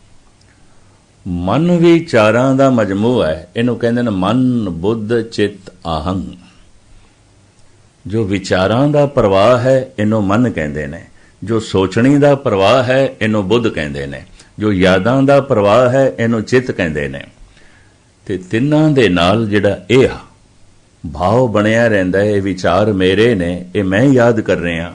ਮਨ ਵੀ ਚਾਰਾਂ ਦਾ ਮਜਮੂਆ ਹੈ। ਇਹਨੂੰ ਕਹਿੰਦੇ ਨੇ ਮਨ, ਬੁੱਧ, ਚਿੱਤ, ਆਹੰਗ। ਜੋ ਵਿਚਾਰਾਂ ਦਾ ਪ੍ਰਵਾਹ ਹੈ ਇਹਨੂੰ ਮਨ ਕਹਿੰਦੇ ਨੇ, ਜੋ ਸੋਚਣੀ ਦਾ ਪ੍ਰਵਾਹ ਹੈ ਇਹਨੂੰ ਬੁੱਧ ਕਹਿੰਦੇ ਨੇ, ਜੋ ਯਾਦਾਂ ਦਾ ਪ੍ਰਵਾਹ ਹੈ ਇਹਨੂੰ ਚਿੱਤ ਕਹਿੰਦੇ ਨੇ। ਤੇ ਤਿੰਨਾਂ ਦੇ ਨਾਲ ਜਿਹੜਾ ਇਹ ਭਾਵ ਬਣਿਆ ਰਹਿੰਦਾ ਹੈ, ਇਹ ਵਿਚਾਰ ਮੇਰੇ ਨੇ, ਇਹ ਮੈਂ ਯਾਦ ਕਰ ਰਿਹਾ,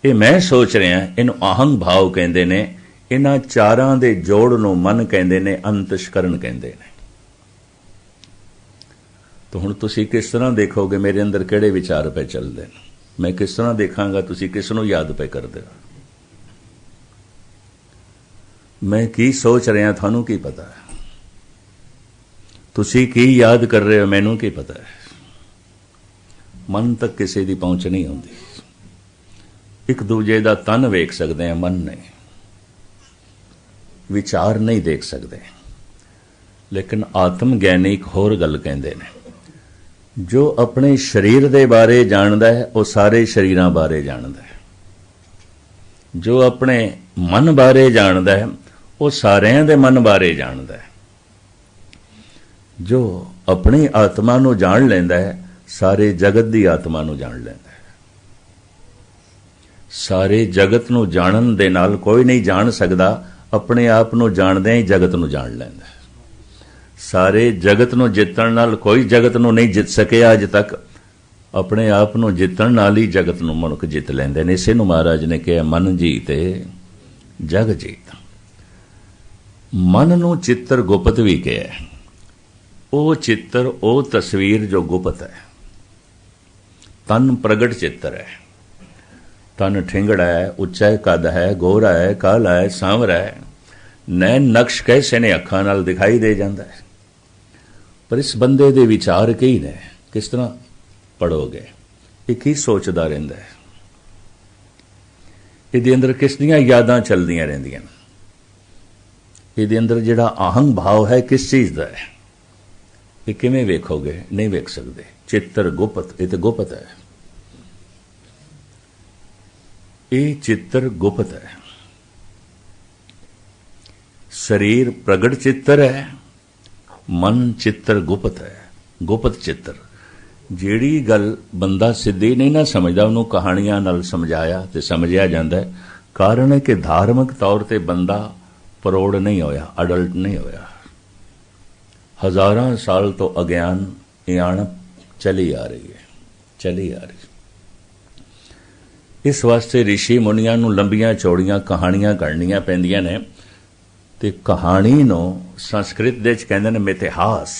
ਇਹ ਮੈਂ ਸੋਚ ਰਿਹਾ, ਇਹਨੂੰ ਆਹੰਗ ਭਾਵ ਕਹਿੰਦੇ ਨੇ। ਇਹਨਾਂ ਚਾਰਾਂ ਦੇ ਜੋੜ ਨੂੰ ਮਨ ਕਹਿੰਦੇ ਨੇ, ਅੰਤਸ਼ਕਰਨ ਕਹਿੰਦੇ ਨੇ। ਤਾਂ ਹੁਣ ਤੁਸੀਂ ਕਿਸ ਤਰ੍ਹਾਂ ਦੇਖੋਗੇ ਮੇਰੇ ਅੰਦਰ ਕਿਹੜੇ ਵਿਚਾਰ ਪਏ ਚੱਲਦੇ ਨੇ? ਮੈਂ ਕਿਸ ਤਰ੍ਹਾਂ ਦੇਖਾਂਗਾ ਤੁਸੀਂ ਕਿਸ ਨੂੰ ਯਾਦ ਪਏ ਕਰਦੇ ਹੋ? ਮੈਂ ਕੀ ਸੋਚ ਰਿਹਾ ਤੁਹਾਨੂੰ ਕੀ ਪਤਾ ਹੈ? ਤੁਸੀਂ ਕੀ ਯਾਦ ਕਰ ਰਹੇ ਹੋ ਮੈਨੂੰ ਕੀ ਪਤਾ ਹੈ? ਮਨ ਤੱਕ ਕਿਸੇ ਦੀ ਪਹੁੰਚ ਨਹੀਂ ਹੁੰਦੀ। ਇੱਕ ਦੂਜੇ ਦਾ ਤਨ ਵੇਖ ਸਕਦੇ ਹਾਂ, ਮਨ ਨਹੀਂ। ਵਿਚਾਰ ਨਹੀਂ ਦੇਖ ਸਕਦੇ। ਲੇਕਿਨ ਆਤਮ ਗਿਆਨੀ ਇੱਕ ਹੋਰ ਗੱਲ ਕਹਿੰਦੇ ਨੇ, ਜੋ ਆਪਣੇ ਸਰੀਰ ਦੇ ਬਾਰੇ ਜਾਣਦਾ ਹੈ ਉਹ ਸਾਰੇ ਸਰੀਰਾਂ ਬਾਰੇ ਜਾਣਦਾ ਹੈ। ਜੋ ਆਪਣੇ ਮਨ ਬਾਰੇ ਜਾਣਦਾ ਹੈ ਉਹ ਸਾਰਿਆਂ ਦੇ ਮਨ ਬਾਰੇ ਜਾਣਦਾ ਹੈ। ਜੋ ਆਪਣੀ ਆਤਮਾ ਨੂੰ ਜਾਣ ਲੈਂਦਾ ਹੈ ਸਾਰੇ ਜਗਤ ਦੀ ਆਤਮਾ ਨੂੰ ਜਾਣ ਲੈਂਦਾ ਹੈ। ਸਾਰੇ ਜਗਤ ਨੂੰ ਜਾਣਨ ਦੇ ਨਾਲ ਕੋਈ ਨਹੀਂ ਜਾਣ ਸਕਦਾ, ਆਪਣੇ ਆਪ ਨੂੰ ਜਾਣਦਿਆਂ ਹੀ ਜਗਤ ਨੂੰ ਜਾਣ ਲੈਂਦਾ ਹੈ। ਸਾਰੇ ਜਗਤ ਨੂੰ ਜਿੱਤਣ ਨਾਲ ਕੋਈ ਜਗਤ ਨੂੰ ਨਹੀਂ ਜਿੱਤ ਸਕਿਆ ਅੱਜ ਤੱਕ, ਆਪਣੇ ਆਪ ਨੂੰ ਜਿੱਤਣ ਨਾਲ ਹੀ ਜਗਤ ਨੂੰ ਮਨੁੱਖ ਜਿੱਤ ਲੈਂਦੇ ਨੇ। ਇਸੇ ਨੂੰ ਮਹਾਰਾਜ ਨੇ ਕਿਹਾ ਮਨ ਜੀਤੇ ਜਗ ਜੀਤ। ਮਨ ਨੂੰ ਚਿੱਤਰ ਗੁਪਤ ਵੀ ਕਿਹਾ। ਉਹ ਚਿੱਤਰ, ਉਹ ਤਸਵੀਰ ਜੋ ਗੁਪਤ ਹੈ। ਤਨ ਪ੍ਰਗਟ ਚਿੱਤਰ ਹੈ। ਤਨ ਠਿੰਗੜਾ ਹੈ, ਉੱਚਾ ਕੱਦ ਹੈ, ਗੋਰਾ ਹੈ, ਕਾਲਾ ਹੈ, ਸਾਂਵਰਾ ਹੈ। ਨੈਣ ਨਕਸ਼ ਕੈਸੇ ਨੇ ਅੱਖਾਂ ਨਾਲ ਦਿਖਾਈ ਦੇ ਜਾਂਦਾ ਹੈ। ਪਰ ਇਸ ਬੰਦੇ ਦੇ ਵਿਚਾਰ ਕੀ ਨੇ? ਕਿਸ ਤਰ੍ਹਾਂ ਪੜੋਗੇ? ਇਹ ਕੀ ਸੋਚਦਾ ਰਹਿੰਦਾ ਹੈ? ਇਹਦੇ ਅੰਦਰ ਕਿਸ ਦੀਆਂ ਯਾਦਾਂ ਚੱਲਦੀਆਂ ਰਹਿੰਦੀਆਂ ਨੇ? ਇਹਦੇ ਅੰਦਰ ਜਿਹੜਾ ਆਹੰਗ ਭਾਵ ਹੈ ਕਿਸ ਚੀਜ਼ ਦਾ ਹੈ? ਇਹ ਕਿਵੇਂ ਵੇਖੋਗੇ? ਨਹੀਂ ਵੇਖ ਸਕਦੇ। ਚਿੱਤਰ ਗੁਪਤ, ਇਹ ਤਾਂ ਗੁਪਤ ਹੈ। ਇਹ ਚਿੱਤਰ ਗੁਪਤ ਹੈ। ਸਰੀਰ ਪ੍ਰਗਟ ਚਿੱਤਰ ਹੈ, ਮਨ ਚਿੱਤਰ ਗੁਪਤ ਹੈ। ਗੁਪਤ ਚਿੱਤਰ ਜਿਹੜੀ ਗੱਲ ਬੰਦਾ ਸਿੱਧੀ ਨਹੀਂ ਨਾ ਸਮਝਦਾ, ਉਹਨੂੰ ਕਹਾਣੀਆਂ ਨਾਲ ਸਮਝਾਇਆ ਤੇ ਸਮਝਿਆ ਜਾਂਦਾ ਹੈ। ਕਾਰਨ ਹੈ ਕਿ ਧਾਰਮਿਕ ਤੌਰ ਤੇ ਬੰਦਾ ਪਰੋੜ ਨਹੀਂ ਹੋਇਆ, ਅਡਲਟ ਨਹੀਂ ਹੋਇਆ। ਹਜ਼ਾਰਾਂ ਸਾਲ ਤੋਂ ਅਗਿਆਨ ਇਆਣਪ ਚਲੀ ਆ ਰਹੀ ਹੈ, ਚਲੀ ਆ ਰਹੀ। ਇਸ ਵਾਸਤੇ ਰਿਸ਼ੀ ਮੁਨੀਆਂ ਨੂੰ ਲੰਬੀਆਂ ਚੌੜੀਆਂ ਕਹਾਣੀਆਂ ਕਰਨੀਆਂ ਪੈਂਦੀਆਂ ਨੇ। ਤੇ ਕਹਾਣੀ ਨੂੰ ਸੰਸਕ੍ਰਿਤ ਦੇ ਵਿੱਚ ਕਹਿੰਦੇ ਨੇ ਮਿਥਿਹਾਸ।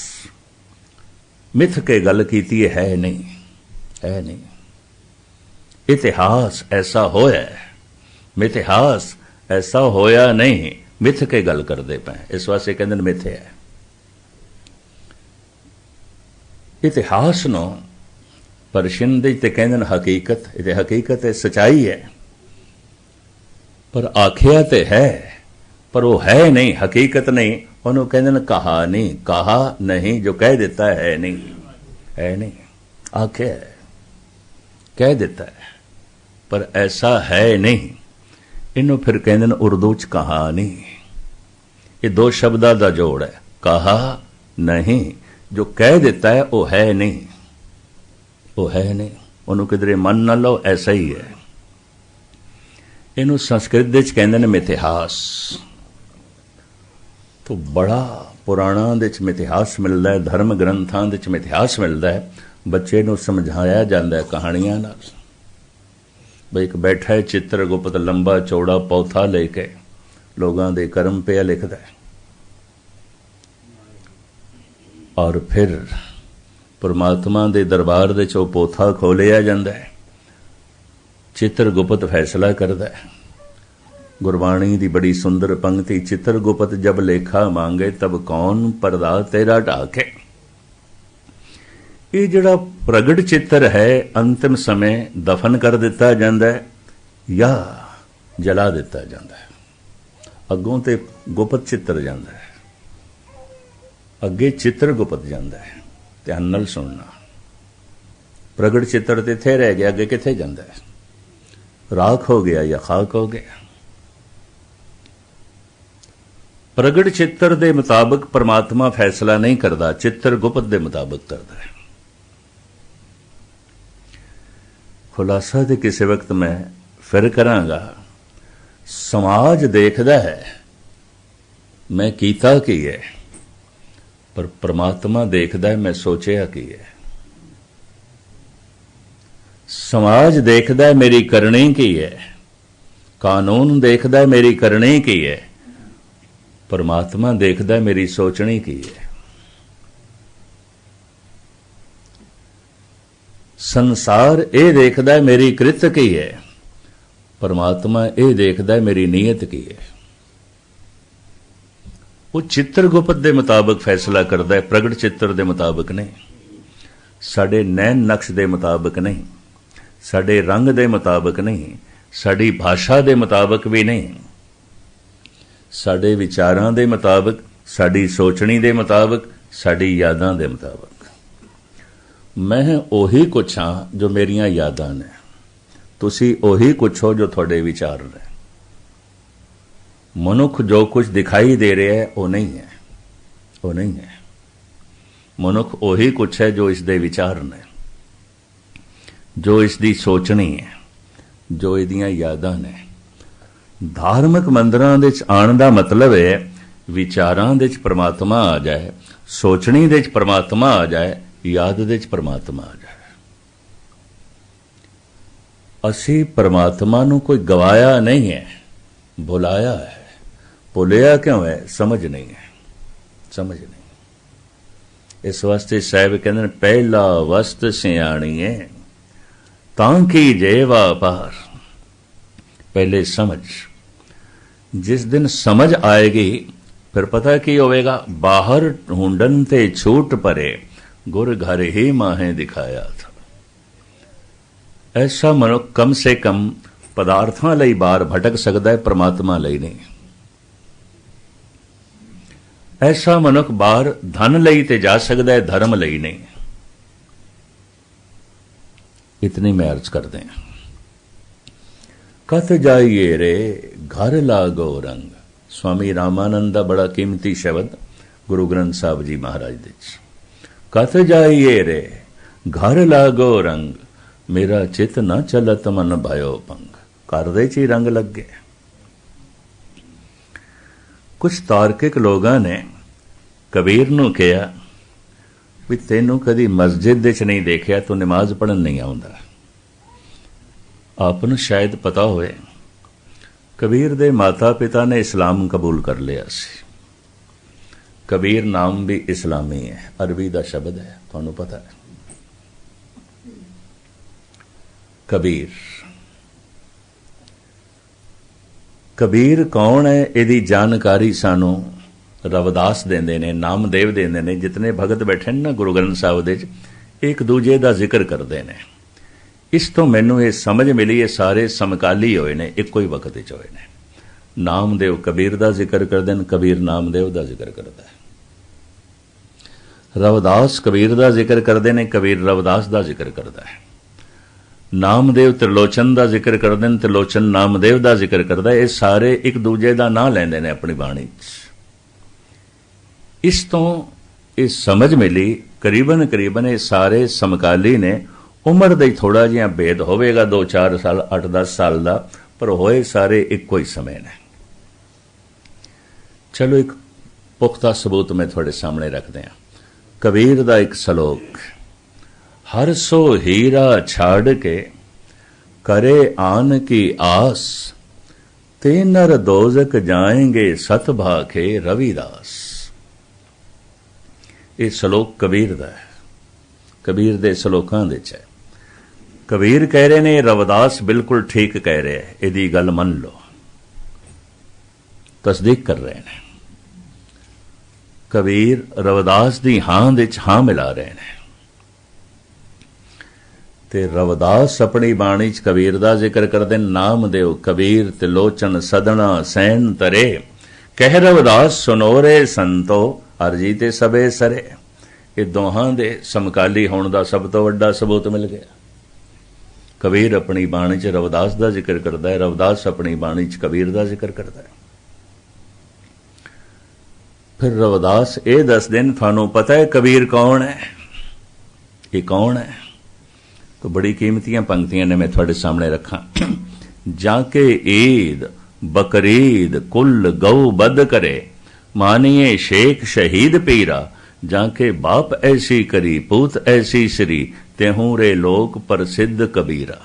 ਮਿਥ ਕੇ ਗੱਲ ਕੀਤੀ ਹੈ ਨਹੀਂ, ਹੈ ਨਹੀਂ। ਇਤਿਹਾਸ ਐਸਾ ਹੋਇਆ, ਮਿਥਿਹਾਸ ਐਸਾ ਹੋਇਆ ਨਹੀਂ। ਮਿਥ ਕੇ ਗੱਲ ਕਰਦੇ ਪਏ, ਇਸ ਵਾਸਤੇ ਕਹਿੰਦੇ ਨੇ ਮਿਥਿਆ ਹੈ। ਇਤਿਹਾਸ ਨੂੰ ਪਰਸ਼ੀਨ ਦੇ ਤੇ ਕਹਿੰਦੇ ਨੇ ਹਕੀਕਤ। ਇਹ ਤੇ ਹਕੀਕਤ ਹੈ, ਸਚਾਈ ਹੈ। ਪਰ ਆਖਿਆ ਤੇ ਹੈ, ਪਰ ਉਹ ਹੈ ਨਹੀਂ, ਹਕੀਕਤ ਨਹੀਂ। ਉਹਨੂੰ ਕਹਿੰਦੇ ਨੇ ਕਹਾਣੀ। ਕਹਾ ਨਹੀਂ, ਜੋ ਕਹਿ ਦਿੱਤਾ ਹੈ ਨਹੀਂ, ਹੈ ਨਹੀਂ। ਆਖਿਆ ਹੈ, ਕਹਿ ਦਿੱਤਾ ਹੈ, ਪਰ ਐਸਾ ਹੈ ਨਹੀਂ। ਇਹਨੂੰ ਫਿਰ ਕਹਿੰਦੇ ਨੇ ਉਰਦੂ ਚ ਕਹਾਣੀ। ਇਹ ਦੋ ਸ਼ਬਦਾਂ ਦਾ ਜੋੜ ਹੈ, ਕਹਾ ਨਹੀਂ। ਜੋ ਕਹਿ ਦਿੱਤਾ ਹੈ ਉਹ ਹੈ ਨਹੀਂ, ਉਹ ਹੈ ਨਹੀਂ। ਉਹਨੂੰ ਕਿਧਰੇ ਮੰਨ ਨਾ ਲਓ, ਐਸਾ ਹੀ ਹੈ। ਇਹਨੂੰ ਸੰਸਕ੍ਰਿਤ ਦੇ ਵਿੱਚ ਕਹਿੰਦੇ ਨੇ ਮਿਥਿਹਾਸ। ਤੋ ਬੜਾ ਪੁਰਾਣਾ ਦੇ ਵਿੱਚ ਮਿਥਿਹਾਸ ਮਿਲਦਾ ਹੈ, ਧਰਮ ਗ੍ਰੰਥਾਂ ਦੇ ਵਿੱਚ ਮਿਥਿਹਾਸ ਮਿਲਦਾ ਹੈ। ਬੱਚੇ ਨੂੰ ਸਮਝਾਇਆ ਜਾਂਦਾ ਹੈ ਕਹਾਣੀਆਂ ਨਾਲ। ਬਈ ਇੱਕ ਬੈਠਾ ਹੈ ਚਿੱਤਰ ਗੁਪਤ, ਲੰਬਾ ਚੌੜਾ ਪੌਥਾ ਲੈ ਕੇ ਲੋਕਾਂ ਦੇ ਕਰਮ ਪਿਆ ਲਿਖਦਾ ਹੈ। ਔਰ ਫਿਰ ਪਰਮਾਤਮਾ ਦੇ ਦਰਬਾਰ ਦੇ ਚੋਂ ਪੋਥਾ ਖੋਲਿਆ ਜਾਂਦਾ ਹੈ। ਚਿੱਤਰ ਗੁਪਤ ਫੈਸਲਾ ਕਰਦਾ ਹੈ। ਗੁਰਬਾਣੀ ਦੀ ਬੜੀ ਸੁੰਦਰ ਪੰਕਤੀ, ਚਿੱਤਰ ਗੁਪਤ ਜਬ ਲੇਖਾ ਮੰਗੇ ਤਬ ਕੌਣ ਪਰਦਾ ਤੇਰਾ ਢਾਕੇ। ਇਹ ਜਿਹੜਾ ਪ੍ਰਗਟ ਚਿੱਤਰ ਹੈ ਅੰਤਿਮ ਸਮੇਂ ਦਫਨ ਕਰ ਦਿੱਤਾ ਜਾਂਦਾ ਹੈ। ਜਾਂ ਜਲਾ ਦਿੱਤਾ ਜਾਂਦਾ ਹੈ। ਅੱਗੋਂ ਤੇ ਗੁਪਤ ਚਿੱਤਰ ਜਾਂਦਾ ਹੈ, ਅੱਗੇ ਚਿੱਤਰ ਗੁਪਤ ਜਾਂਦਾ ਹੈ। ਧਿਆਨ ਨਾਲ ਸੁਣਨਾ। ਪ੍ਰਗਟ ਚਿੱਤਰ ਤੇ ਇੱਥੇ ਰਹਿ ਗਿਆ, ਅੱਗੇ ਕਿੱਥੇ ਜਾਂਦਾ ਹੈ? ਰਾਖ ਹੋ ਗਿਆ ਜਾਂ ਖਾਕ ਹੋ ਗਿਆ। ਪ੍ਰਗਟ ਚਿੱਤਰ ਦੇ ਮੁਤਾਬਕ ਪਰਮਾਤਮਾ ਫੈਸਲਾ ਨਹੀਂ ਕਰਦਾ, ਚਿੱਤਰ ਗੁਪਤ ਦੇ ਮੁਤਾਬਕ ਕਰਦਾ ਹੈ। ਖੁਲਾਸਾ ਤੇ ਕਿਸੇ ਵਕਤ ਮੈਂ ਫਿਰ ਕਰਾਂਗਾ। ਸਮਾਜ ਦੇਖਦਾ ਹੈ ਮੈਂ ਕੀਤਾ ਕੀ ਹੈ, ਪਰ ਪਰਮਾਤਮਾ ਦੇਖਦਾ ਹੈ ਮੈਂ ਸੋਚਿਆ ਕੀ ਹੈ। ਸਮਾਜ ਦੇਖਦਾ ਹੈ ਮੇਰੀ ਕਰਨੀ ਕੀ ਹੈ, ਕਾਨੂੰਨ ਦੇਖਦਾ ਹੈ ਮੇਰੀ ਕਰਨੀ ਕੀ ਹੈ, ਪਰਮਾਤਮਾ ਦੇਖਦਾ ਹੈ ਮੇਰੀ ਸੋਚਣੀ ਕੀ ਹੈ। ਸੰਸਾਰ ਇਹ ਦੇਖਦਾ ਹੈ ਮੇਰੀ ਕ੍ਰਿਤ ਕੀ ਹੈ, ਪਰਮਾਤਮਾ ਇਹ ਦੇਖਦਾ ਹੈ ਮੇਰੀ ਨੀਅਤ ਕੀ ਹੈ। ਉਹ ਚਿੱਤਰ ਗੁਪਤ ਦੇ ਮੁਤਾਬਕ ਫੈਸਲਾ ਕਰਦਾ ਹੈ, ਪ੍ਰਗਟ ਚਿੱਤਰ ਦੇ ਮੁਤਾਬਕ ਨਹੀਂ, ਸਾਡੇ ਨੈਣ ਨਕਸ਼ ਦੇ ਮੁਤਾਬਕ ਨਹੀਂ, ਸਾਡੇ ਰੰਗ ਦੇ ਮੁਤਾਬਕ ਨਹੀਂ, ਸਾਡੀ ਭਾਸ਼ਾ ਦੇ ਮੁਤਾਬਕ ਵੀ ਨਹੀਂ, ਸਾਡੇ ਵਿਚਾਰਾਂ ਦੇ ਮੁਤਾਬਕ, ਸਾਡੀ ਸੋਚਣੀ ਦੇ ਮੁਤਾਬਕ, ਸਾਡੀ ਯਾਦਾਂ ਦੇ ਮੁਤਾਬਕ। ਮੈਂ ਉਹੀ ਕੁਛ ਹਾਂ ਜੋ ਮੇਰੀਆਂ ਯਾਦਾਂ ਨੇ, ਤੁਸੀਂ ਉਹੀ ਕੁਛ ਹੋ ਜੋ ਤੁਹਾਡੇ ਵਿਚਾਰ ਨੇ। ਮਨੁੱਖ ਜੋ ਕੁਝ ਦਿਖਾਈ ਦੇ ਰਿਹਾ ਹੈ ਉਹ ਨਹੀਂ ਹੈ, ਉਹ ਨਹੀਂ ਹੈ। ਮਨੁੱਖ ਉਹੀ ਕੁਛ ਹੈ ਜੋ ਇਸ ਦੇ ਵਿਚਾਰ ਨੇ, ਜੋ ਇਸ ਦੀ ਸੋਚਣੀ ਹੈ, ਜੋ ਇਹਦੀਆਂ ਯਾਦਾਂ ਨੇ। ਧਾਰਮਿਕ ਮੰਦਿਰਾਂ ਦੇ ਵਿੱਚ ਆਉਣ ਦਾ ਮਤਲਬ ਹੈ ਵਿਚਾਰਾਂ ਦੇ ਵਿੱਚ ਪਰਮਾਤਮਾ ਆ ਜਾਏ, ਸੋਚਣੀ ਦੇ ਵਿੱਚ ਪਰਮਾਤਮਾ ਆ ਜਾਏ, ਯਾਦ ਦੇ ਵਿੱਚ ਪਰਮਾਤਮਾ ਆ ਜਾਏ। ਅਸੀਂ ਪਰਮਾਤਮਾ ਨੂੰ ਕੋਈ ਗਵਾਇਆ ਨਹੀਂ ਹੈ, ਭੁਲਾਇਆ ਹੈ। ਭੁਲਿਆ ਕਿਉਂ ਹੈ? ਸਮਝ ਨਹੀਂ ਹੈ, ਸਮਝ ਨਹੀਂ। ਇਸ ਵਾਸਤੇ ਸਾਹਿਬ ਕਹਿੰਦੇ ਨੇ ਪਹਿਲਾ ਵਸਤ ਸਿਆਣੀਏ ਤਾਂ ਕੀ ਜੇਵਾ ਪਾਰ। ਪਹਿਲੇ ਸਮਝ, ਜਿਸ ਦਿਨ ਸਮਝ ਆਏਗੀ ਫਿਰ ਪਤਾ ਕੀ ਹੋਵੇਗਾ। ਬਾਹਰ ਢੂੰਡਨ ਤੇ ਛੂਟ ਪਰੇ ਗੁਰ ਘਰ ਹੀ ਮਾਹੇ ਦਿਖਾਇਆ ਥਾ। ਐਸਾ ਮਨੁੱਖ ਕਮ ਸੇ ਕਮ ਪਦਾਰਥਾਂ ਲਈ ਬਾਹਰ ਭਟਕ ਸਕਦਾ ਹੈ, ਪਰਮਾਤਮਾ ਲਈ ਨਹੀਂ। ਐਸਾ ਮਨੁੱਖ ਬਾਹਰ ਧਨ ਲਈ ਤੇ ਜਾ ਸਕਦਾ ਹੈ, ਧਰਮ ਲਈ ਨਹੀਂ। ਇਤਨੀ ਮੈਂ ਅਰਜ਼ ਕਰਦੇ ਹਾਂ। ਕਥ ਜਾਈਏ ਰੇ ਘਰ ਲਾਗੋ ਰੰਗ। ਸਵਾਮੀ ਰਾਮਾਨੰਦ ਦਾ ਬੜਾ ਕੀਮਤੀ ਸ਼ਬਦ ਗੁਰੂ ਗ੍ਰੰਥ ਸਾਹਿਬ ਜੀ ਮਹਾਰਾਜ ਦੇ ਚ। ਕਥ ਜਾਈਏ ਰੇ ਘਰ ਲਾਗੋ ਰੰਗ, ਮੇਰਾ ਚਿਤ ਨਾ ਚਲਤ ਮਨ ਭਇਓ ਭੰਗ। ਘਰ ਦੇ ਚ ਹੀ ਰੰਗ ਲੱਗੇ। ਕੁਝ ਤਾਰਕਿਕ ਲੋਕਾਂ ਨੇ ਕਬੀਰ ਨੂੰ ਕਿਹਾ ਵੀ ਤੈਨੂੰ ਕਦੀ ਮਸਜਿਦ ਦੇ ਚ ਨਹੀਂ ਦੇਖਿਆ, ਤੂੰ ਨਮਾਜ਼ ਪੜ੍ਹਨ ਨਹੀਂ ਆਉਂਦਾ। ਆਪ ਨੂੰ ਸ਼ਾਇਦ ਪਤਾ ਹੋਵੇ ਕਬੀਰ ਦੇ ਮਾਤਾ ਪਿਤਾ ਨੇ ਇਸਲਾਮ ਕਬੂਲ ਕਰ ਲਿਆ ਸੀ। ਕਬੀਰ ਨਾਮ ਵੀ ਇਸਲਾਮੀ ਹੈ, ਅਰਬੀ ਦਾ ਸ਼ਬਦ ਹੈ, ਤੁਹਾਨੂੰ ਪਤਾ ਹੈ। ਕਬੀਰ, ਕਬੀਰ ਕੌਣ ਹੈ ਇਹਦੀ ਜਾਣਕਾਰੀ ਸਾਨੂੰ ਰਵਿਦਾਸ ਦਿੰਦੇ ਨੇ, ਨਾਮਦੇਵ ਦਿੰਦੇ ਨੇ। ਜਿਤਨੇ ਭਗਤ ਬੈਠੇ ਨੇ ਨਾ ਗੁਰੂ ਗ੍ਰੰਥ ਸਾਹਿਬ ਦੇ ਚ, ਇੱਕ ਦੂਜੇ ਦਾ ਜ਼ਿਕਰ ਕਰਦੇ ਨੇ। ਇਸ ਤੋਂ ਮੈਨੂੰ ਇਹ ਸਮਝ ਮਿਲੀ ਇਹ ਸਾਰੇ ਸਮਕਾਲੀ ਹੋਏ ਨੇ, ਇੱਕੋ ਹੀ ਵਕਤ ਵਿੱਚ ਹੋਏ ਨੇ। ਨਾਮਦੇਵ ਕਬੀਰ ਦਾ ਜ਼ਿਕਰ ਕਰਦੇ ਨੇ, ਕਬੀਰ ਨਾਮਦੇਵ ਦਾ ਜ਼ਿਕਰ ਕਰਦਾ ਹੈ। ਰਵਿਦਾਸ ਕਬੀਰ ਦਾ ਜ਼ਿਕਰ ਕਰਦੇ ਨੇ, ਕਬੀਰ ਰਵਿਦਾਸ ਦਾ ਜ਼ਿਕਰ ਕਰਦਾ ਹੈ। ਨਾਮਦੇਵ ਤ੍ਰਿਲੋਚਨ ਦਾ ਜ਼ਿਕਰ ਕਰਦੇ ਨੇ, ਤ੍ਰਿਲੋਚਨ ਨਾਮਦੇਵ ਦਾ ਜ਼ਿਕਰ ਕਰਦਾ। ਇਹ ਸਾਰੇ ਇੱਕ ਦੂਜੇ ਦਾ ਨਾਂ ਲੈਂਦੇ ਨੇ ਆਪਣੀ ਬਾਣੀ 'ਚ। ਇਸ ਤੋਂ ਇਹ ਸਮਝ ਮਿਲੀ ਕਰੀਬਨ ਇਹ ਸਾਰੇ ਸਮਕਾਲੀ ਨੇ। ਉਮਰ ਦਾ ਹੀ ਥੋੜਾ ਜਿਹਾ ਭੇਦ ਹੋਵੇਗਾ, 2-4 ਸਾਲ, 8-10 ਸਾਲ ਦਾ, ਪਰ ਹੋਏ ਸਾਰੇ ਇੱਕੋ ਹੀ ਸਮੇਂ ਨੇ। ਚਲੋ ਇੱਕ ਪੁਖਤਾ ਸਬੂਤ ਮੈਂ ਤੁਹਾਡੇ ਸਾਹਮਣੇ ਰੱਖਦੇ ਹਾਂ। ਕਬੀਰ ਦਾ ਇੱਕ ਸ਼ਲੋਕ, ਹਰ ਸੋ ਹੀਰਾ ਛਾੜ ਕੇ करे आन की आस, ते नर दोजक जाएंगे सत भाखे रविदास। ਇਹ ਸ਼ਲੋਕ ਕਬੀਰ ਦਾ ਹੈ, ਕਬੀਰ ਦੇ ਸ਼ਲੋਕਾਂ ਦੇ ਚ ਹੈ। ਕਬੀਰ ਕਹਿ ਰਹੇ ਨੇ, ਰਵਿਦਾਸ ਬਿਲਕੁਲ ਠੀਕ ਕਹਿ ਰਿਹਾ ਹੈ, ਇਹਦੀ ਗੱਲ ਮੰਨ ਲਓ। ਤਸਦੀਕ ਕਰ ਰਹੇ ਨੇ। ਕਬੀਰ ਰਵਿਦਾਸ ਦੀ ਹਾਂ ਦੇ ਚ ਹਾਂ ਮਿਲਾ ਰਹੇ ਨੇ। ਤੇ ਰਵਿਦਾਸ ਆਪਣੀ ਬਾਣੀ 'ਚ ਕਬੀਰ ਦਾ ਜ਼ਿਕਰ ਕਰਦੇ, ਨਾਮ ਦਿਓ ਕਬੀਰ ਤਿਲੋਚਨ ਸਦਣਾ ਸੈਨ ਤਰੇ, ਕਹਿ ਰਵਿਦਾਸ ਸੁਨੋਰੇ ਸੰਤੋ ਅਰਜੀ ਤੇ ਸਭੇ ਸਰੇ। ਇਹ ਦੋਹਾਂ ਦੇ ਸਮਕਾਲੀ ਹੋਣ ਦਾ ਸਭ ਤੋਂ ਵੱਡਾ ਸਬੂਤ ਮਿਲ ਗਿਆ। ਕਬੀਰ ਆਪਣੀ ਬਾਣੀ 'ਚ ਰਵਿਦਾਸ ਦਾ ਜ਼ਿਕਰ ਕਰਦਾ ਹੈ, ਰਵਿਦਾਸ ਆਪਣੀ ਬਾਣੀ 'ਚ ਕਬੀਰ ਦਾ ਜ਼ਿਕਰ ਕਰਦਾ ਹੈ। ਫਿਰ ਰਵਿਦਾਸ ਇਹ ਦੱਸਦੇ ਨੇ, ਤੁਹਾਨੂੰ ਪਤਾ ਹੈ ਕਬੀਰ ਕੌਣ ਹੈ? ਇਹ ਕੌਣ ਹੈ? तो बड़ी कीमतियां पंक्तियां ने मैं थोड़े सामने रखा। जाके ईद बकरीद कुल गौ बद करे, मानिए शेख शहीद पीरा, जाके बाप ऐसी करी पूत ऐसी श्री, तेहूं रे लोक प्रसिद्ध कबीरा।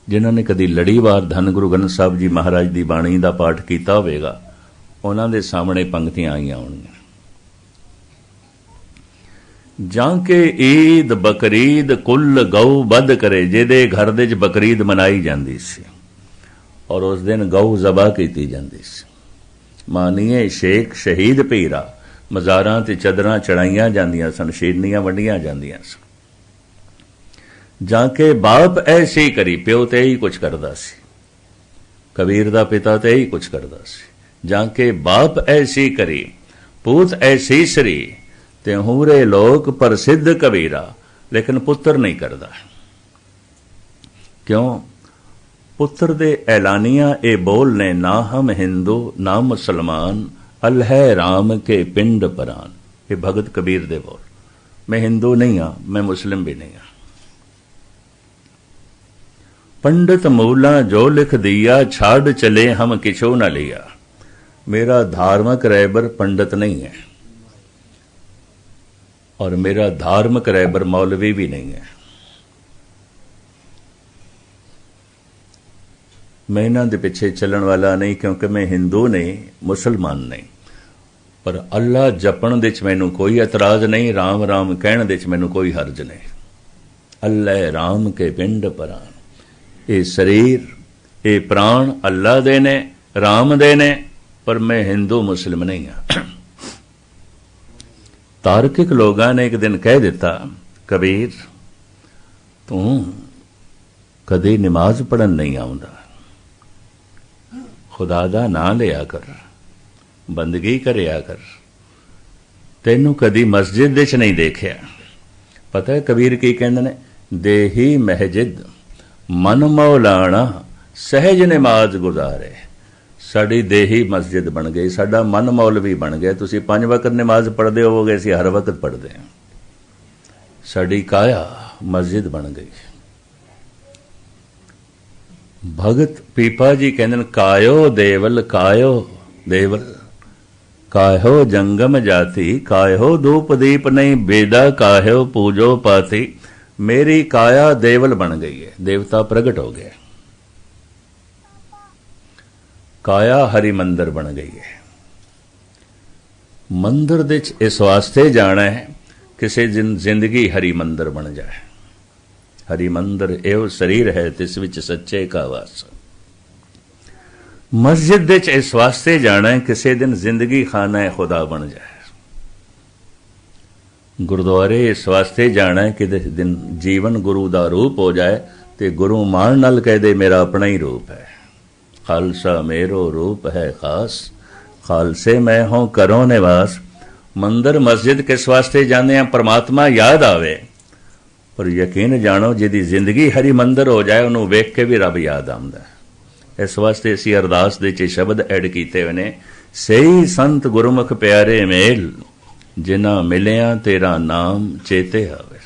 जिन्होंने कदी लड़ीवार धन गुरु ग्रंथ साहब जी महाराज की बाणी का पाठ किया होगा, उन्होंने दे सामने पंक्तियां आईयां होणगीਆਂ। ਜਾਂਕੇ ਈਦ ਬਕਰੀਦ ਕੁੱਲ ਗਊ ਬੱਧ ਕਰੇ, ਜਿਹਦੇ ਘਰ ਦੇ 'ਚ ਬਕਰੀਦ ਮਨਾਈ ਜਾਂਦੀ ਸੀ ਔਰ ਉਸ ਦਿਨ ਗਊ ਜ਼ਬਾ ਕੀਤੀ ਜਾਂਦੀ ਸੀ। ਮਾਨੀਏ ਸ਼ੇਖ ਸ਼ਹੀਦ ਪੀਰਾ, ਮਜ਼ਾਰਾਂ ਤੇ ਚਦਰਾਂ ਚੜਾਈਆਂ ਜਾਂਦੀਆਂ ਸਨ, ਸ਼ੀਰਨੀਆਂ ਵੰਡੀਆਂ ਜਾਂਦੀਆਂ ਸਨ। ਜਾਂਕੇ ਬਾਪ ਐਸੀ ਕਰੀ, ਪਿਓ ਤੇ ਇਹੀ ਕੁਝ ਕਰਦਾ ਸੀ, ਕਬੀਰ ਦਾ ਪਿਤਾ ਤੇ ਇਹੀ ਕੁਝ ਕਰਦਾ ਸੀ। ਜਾਂਕੇ ਬਾਪ ਐਸੀ ਕਰੀ पूत ऐसी श्री, तेहूरे लोक प्रसिद्ध कबीरा, लेकिन पुत्र नहीं करता। क्यों? पुत्र दे ऐलानिया ए बोल ने, ना हम हिंदू ना मुसलमान, अल्लाह राम के पिंड परान। ये भगत कबीर दे बोल। मैं हिंदू नहीं हाँ, मैं मुस्लिम भी नहीं हाँ। पंडित मूला जो लिख दिया, छाड़ चले हम किछो न लिया। मेरा धार्मिक रहबर पंडित नहीं है और मेरा धार्मिक रहबर मौलवी भी नहीं है। मैं इन्हां दे पिछे चलण वाला नहीं, क्योंकि मैं हिंदू नहीं मुसलमान नहीं। पर अल्लाह जपण दे च मैनू कोई एतराज नहीं, राम राम कहण दे च मैनू कोई हर्ज नहीं। अल्लाह राम के पिंड परान। ये शरीर ये प्राण अल्लाह दे ने, राम दे ने, पर मैं हिंदू मुस्लिम नहीं हाँ। तार्किक लोगों ने एक दिन कह दिता, कबीर तू कदी नमाज पढ़न नहीं आउंदा, खुदा दा नां लिया कर, बंदगी करया कर, तैनू कदी मस्जिद विच नहीं देखिया। पता है कबीर की कहंदे ने, देही महजिद मन मौलाना, सहज नमाज गुजारे। साड़ी देही मस्जिद बन गई, साडा मन मौलवी बन गया। तुसी 5 वक्त नमाज पढ़ते होवोगे, असीं हर वक्त पढ़ते हैं। साड़ी काया मस्जिद बन गई। भगत पीपा जी कहते कायो देवल, कायो देवल, कायो जंगम जाति, कायो धूप दीप नहीं, बेदा कायो पूजो पाती। मेरी काया देवल बन गई है, देवता प्रगट हो गया। काया हरि मंदिर बन गई है। मंदिर दे इस वास्ते जाना है किसी दिन जिंदगी हरि मंदिर बन जाए। हरि मंदिर एवं शरीर है, तिस विच सच्चे का वास। मस्जिद दे इस वास्ते जाना है किसी दिन जिंदगी खाना खुदा बन जाए। गुरुद्वारे इस वास्ते जाना है कि दिन जीवन गुरु का रूप हो जाए, तो गुरु मान नाल कह दे मेरा अपना ही रूप है। खालसा मेरो रूप है खास, खालसे मैं हों करो निवास। मंदिर मस्जिद किस वास्ते जाने हैं? परमात्मा याद आवे। पर यकीन जानो जिहदी जिंदगी हरि मंदिर हो जाए, उन्होंने वेख के भी रब याद आंदा है। इस वास्ते असीं अरदास दे च शब्द ऐड कीते हुए ने, सही संत गुरमुख प्यारे मेल, जिन्हां मिलिया तेरा नाम चेते आवे।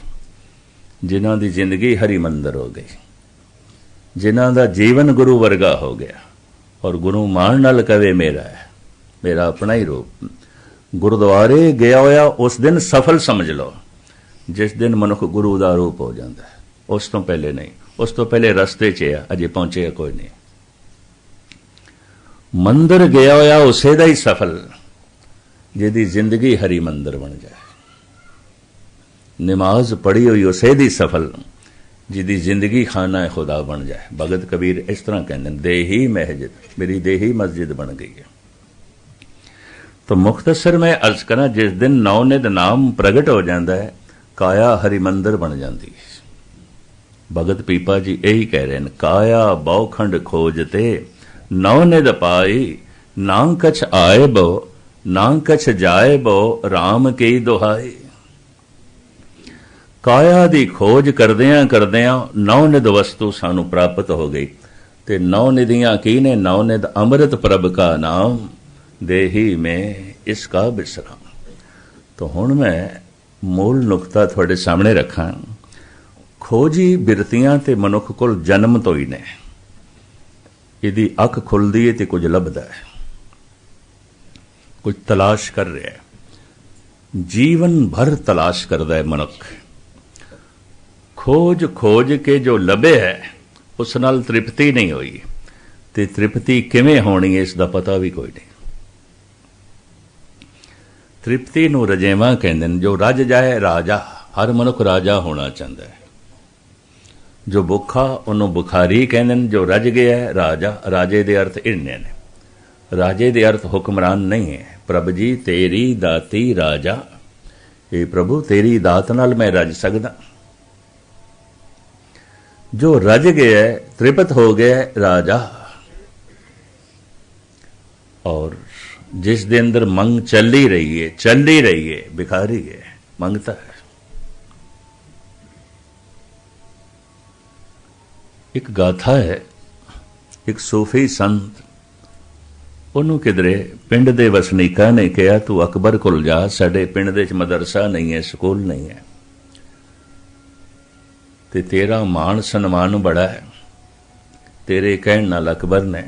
जिन्हां दी जिंदगी हरि मंदिर हो गई, जिन्हां दा जीवन गुरु वर्गा हो गया, और गुरु मान नाल कवे मेरा है, मेरा अपना ही रूप। गुरुद्वारे गया होया उस दिन सफल समझ लो, जिस दिन मनुख गुरु का रूप हो जाता है। उस तो पहले नहीं, उस तो पहले रस्ते च है, अजे पहुंचे कोई नहीं। मंदिर गया होया उसे दा ही सफल, जिहदी जिंदगी हरि मंदिर बन जाए। नमाज पढ़ी हुई उसे दी सफल, जिहदी जिंदगी खाना है खुदा बन जाए। भगत कबीर इस तरह कहते हैं, देही महजिद, मेरी देही मस्जिद बन गई है। तो मुख्तसर में अर्ज करा, जिस दिन नौनिध नाम प्रगट हो जाता है, काया हरि मंदिर बन जाती है। भगत पीपा जी यही कह रहे हैं, काया बहुखंड खोजते नौ निद पाई, ना कछ आए बो ना कछ जाए बो, राम की दुहाई। काया दी खोज करदियां करदियां नौ निद वस्तु सानू प्राप्त हो गई, ते नौ निधियां की ने, नौ निध अमृत प्रभ का नाम, देही में इसका विश्राम। तो हुण मैं मूल नुकता थोड़े सामने रखा। खोजी बिरतियां ते मनुख कोल जन्म तो ही ने, इहदी अख खुलदी है ते कुछ लभदा है, कुछ तलाश कर रहा है, जीवन भर तलाश करदा है मनुख। खोज खोज के जो लभे है उस नाल तृप्ति नहीं हुई, ते तृप्ति किवें होनी है इसका पता भी कोई नहीं। तृप्ति नूं रजेवां कहंदे ने, जो रज जाए राजा। हर मनुख राजा होना चाहता है। जो भुखा उन्होंने बुखारी कहंदे ने, जो रज गया है राजा। राजे दे अर्थ इन्ने ने, राजे दे अर्थ हुक्मरान नहीं है। प्रभु जी तेरी दाती राजा, ये प्रभु तेरी दात नाल मैं रज सकदा। जो रज गया है, तृप्त हो गया है, राजा। और जिस दे अंदर मंग चल ही रही है, भिखारी है, मंगता है। एक गाथा है, एक सूफी संत, ਉਹਨੂੰ किधरे पिंड दे वसनीकां ने कहा, तू अकबर कोल जा, साडे पिंड दे च मदरसा नहीं है, स्कूल नहीं है, ते तेरा मान सन्मान बड़ा है, तेरे कहण नाल अकबर ने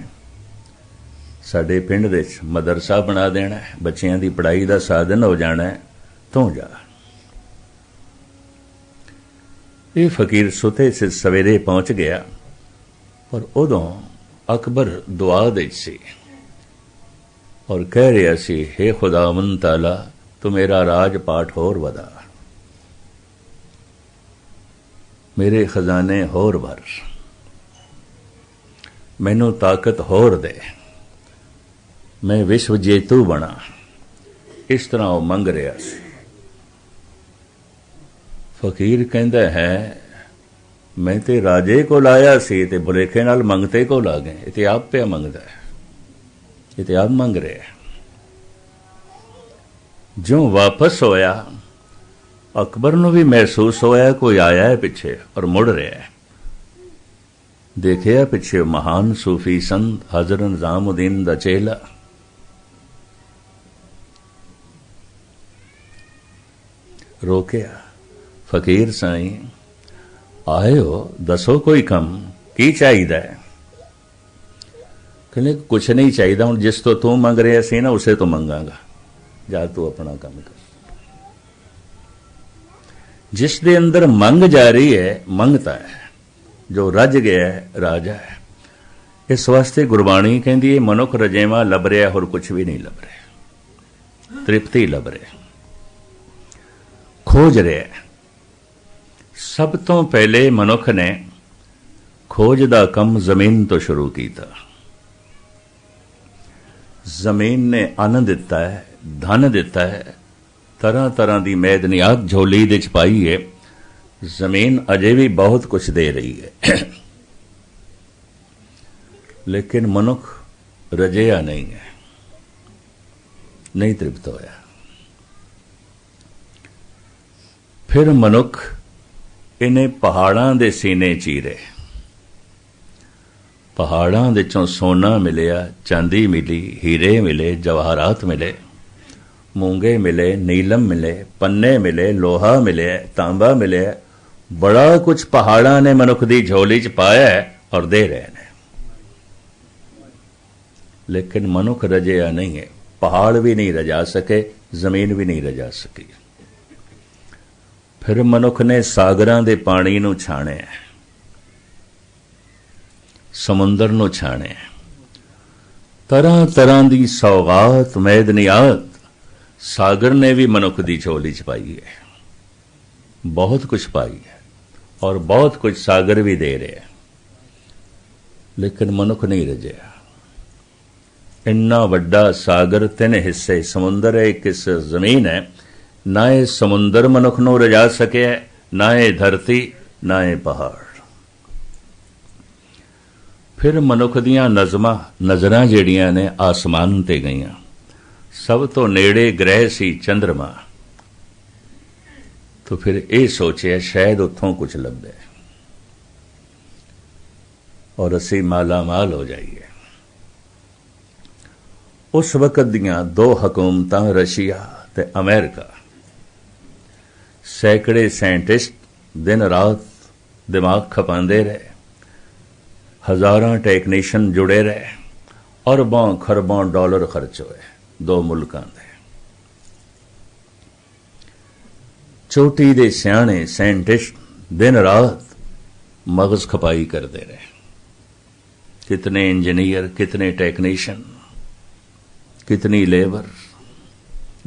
साडे पिंड दे च मदरसा बना देना है, बच्चियां दी पढ़ाई दा साधन हो जाना है, तू जा। ये फकीर सुते से सवेरे पहुंच गया, पर उदों अकबर दुआ दे सी और कह रहा सी, हे खुदावंद ताला, तू मेरा राजपाट होर वधा, मेरे खजाने होर भर, मैनू ताकत होर दे, मैं विश्व जेतू बना। इस तरह वह मंग रहा सी। फकीर कहंदा है, मैं ते राजे को लाया सी ते भुलेखे नाल मंगते को ला गए। इते आप पे मंगदा है, इते आप मंग रहे हैं। जो वापस होया, अकबर नूं भी महसूस होया कोई आया है पिछे और मुड़ रहा है। देखिया पिछे महान सूफी संत हजरत निजामुद्दीन दा चेला। रोकिया, फकीर साईं आए हो, दसो कोई कम की चाहिदा है। कहने कुछ नहीं चाहिदा, हुण जिस तो तू मंग रहा सी ना उसे तो मंगांगा, जा तू अपना काम कर। जिस दे अंदर मंग जा रही है, मंगता है, जो रज गया है राजा है। इस वास्ते गुरबाणी कहती है, मनुख रजेवा लभ रहा होर कुछ भी नहीं लभ रहा, तृप्ति लभ रहा, खोज रहा है। सब तो पहले मनुख ने खोज दा कम जमीन तो शुरू किया। जमीन ने अन्न दिता है, धन दिता है, तरह तरह की मैदनियात झोली दे च पाई है। जमीन अजे भी बहुत कुछ दे रही है, लेकिन मनुख रजेया नहीं है, नहीं तृप्त होया। फिर मनुख इन्हें पहाड़ां दे सीने चीरे। पहाड़ां दे चों सोना मिलिया, चांदी मिली, हीरे मिले, जवाहरात मिले, मूंगे मिले, नीलम मिले, पन्ने मिले, लोहा मिले, तांबा मिले, बड़ा कुछ पहाड़ां ने मनुख दी झोली च पाया है और दे रहे हैं। लेकिन मनुख रजया नहीं है। पहाड़ भी नहीं रजा सके, जमीन भी नहीं रजा सकी। फिर मनुख ने सागरां दे पानी नूं छाणिया, समुंदर नूं छाणिया, तरह तरह की सौगात मैदनियात सागर ने भी मनुख की झोली च पाई है। बहुत कुछ पाई है और बहुत कुछ सागर भी दे रहे हैं, लेकिन मनुख नहीं रजया। इन्ना वड्डा सागर, 3 हिस्से समुंदर है, 1 हिस्सा जमीन है। ना ये समुंदर मनुख नूं रजा सके, ना ये धरती, ना ये पहाड़। फिर मनुख दियां नज़रां ਜਿਹੜੀਆਂ ਨੇ आसमान ते गईयां। सब तो नेड़े ग्रह सी चंद्रमा। तो फिर ये सोचे शायद उत्थों कुछ लभे और असी माला माल हो जाइए। उस वक्त दियां दो हुकूमतां रशिया ते अमेरिका, सैकड़े साइंटिस्ट दिन रात दिमाग खपांदे रहे, हजारां टेक्नीशियन जुड़े रहे, अरबां खरबां डॉलर खर्च होए दो मुल्कां दे। चोटी दे सियाणे साइंटिस्ट दिन रात मगज खपाई करते रहे। कितने इंजीनियर, कितने टेक्नीशियन, कितनी लेबर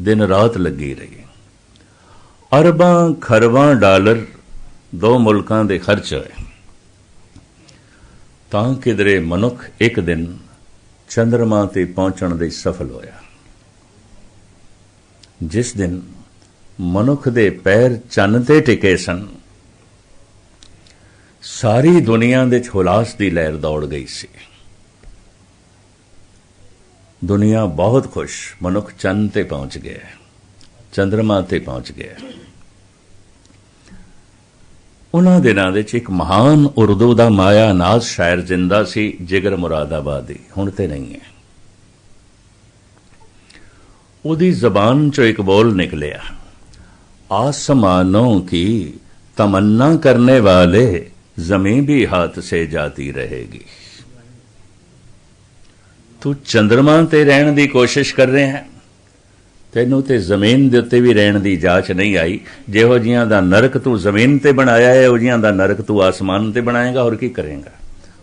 दिन रात लगी रही। अरबां खरबां डॉलर दो मुल्कां दे खर्च होए तां किधरे मनुख एक दिन चंद्रमा ते पहुंचण दे सफल होया। जिस दिन मनुख दे पैर चंन ते टिके सन, सारी दुनिया दे हुलास दी लहर दौड़ गई सी। दुनिया बहुत खुश, मनुख चंन ते पहुंच गया, चंद्रमा ते पहुंच गया। उन्हां दिनां दे एक महान उर्दू दा माया नाज शायर जिंदा सी, जिगर मुरादाबादी, हुण ते नहीं है। उदी जबान चो एक बोल निकलिया, आसमानों की तमन्ना करने वाले जमीन भी हाथ से जाती रहेगी। तू चंद्रमा ते रहन दी कोशिश कर रहे हैं, तैनू ते जमीन दे उत्ते भी रहन दी जाच नहीं आई। जिहो जिहां दा नरक तू जमीन ते बनाया है, उहो जिहां दा नरक तू आसमान ते बनाएगा। और की करेगा?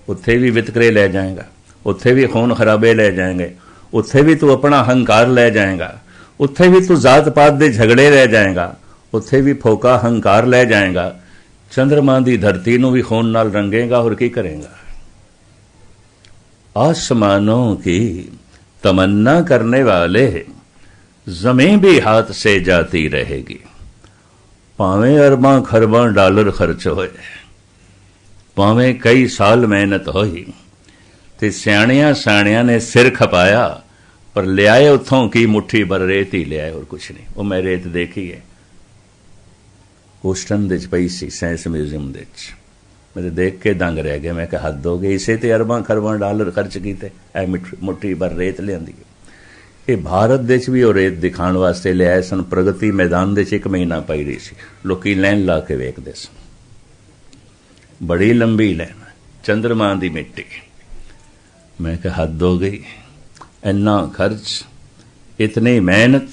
उत्थे भी वितकरे ले जाएगा, उत्थे भी खून खराबे ले जाएंगे, उत्थे भी तू अपना हंकार ले जाएगा, उत्थे भी तू जात पात दे झगड़े ले जाएगा, उत्थे भी फोका हंकार ले जाएगा। चंद्रमा दी धरती नू भी खून नाल रंगेगा। और की करेगा? आसमानों की तमन्ना करने वाले जमीन भी हाथ से जाती रहेगी। पावें अरबां खरबां डॉलर खर्च होए, पावें कई साल मेहनत होई, ते सियाणियां साणियां ने सिर खपाया, पर लियाए उत्थों की मुट्ठी भर रेत ही लियाए और कुछ नहीं। वो मैं रेत देखी है, ह्यूस्टन दे पई सी साइंस म्यूजियम दे। मैं देख के दंग रह गया। मैं कहा हद हो गई, इसे ते अरबां खरबां डॉलर खर्च कीते, ऐ मुट्ठी भर रेत लियांदी। ये भारत देश भी और रेत दिखाने वास्ते लियाए सन। प्रगति मैदान दे एक महीना पई रही सी, लोकी लैन ला के वेखदे सन, बड़ी लंबी लैन, चंद्रमा दी मिट्टी। मैं कहा हद हो गई, इन्ना खर्च, इतनी मेहनत,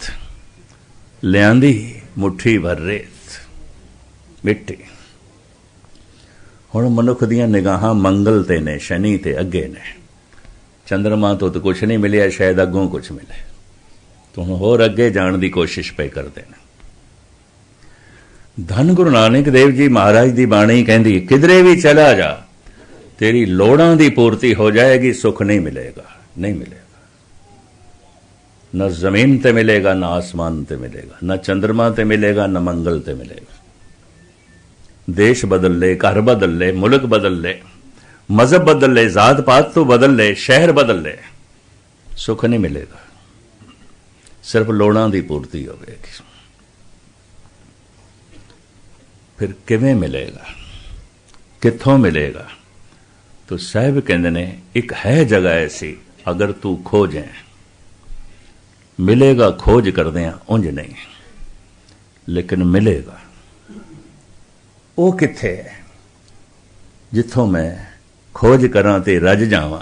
लियांदी मुट्ठी भर रेत मिट्टी। हुण मनुख दियां निगाहां मंगल ते ने, शनि ते अगे ने। चंद्रमा तो कुछ नहीं मिलिया, शायद अगों कुछ मिले, तो हुण होर अगे जाण दी कोशिश पे करदे ने। धन गुरु नानक देव जी महाराज दी बाणी कहंदी, किधरे भी चला जा, तेरी लोड़ां दी पूर्ति हो जाएगी, सुख नहीं मिलेगा, नहीं मिलेगा। न जमीन ते मिलेगा, न आसमान ते मिलेगा, न चंद्रमा ते मिलेगा, न मंगल ते मिलेगा। देश बदल ले, घर बदल ले, मुल्क बदल ले, मजहब बदल ले, जात पात तो बदल ले, शहर बदल ले, सुख नहीं मिलेगा। सिर्फ लोड़ां दी पूर्ति होगी। फिर किवें मिलेगा, कित्थों मिलेगा? तो साहिब कहंदे ने, एक है जगह ऐसी, अगर तू खोजें मिलेगा। खोज करदे आ उंज नहीं, लेकिन मिलेगा। वो कित्थे है? जिथों मैं खोज करां ते रज जावां।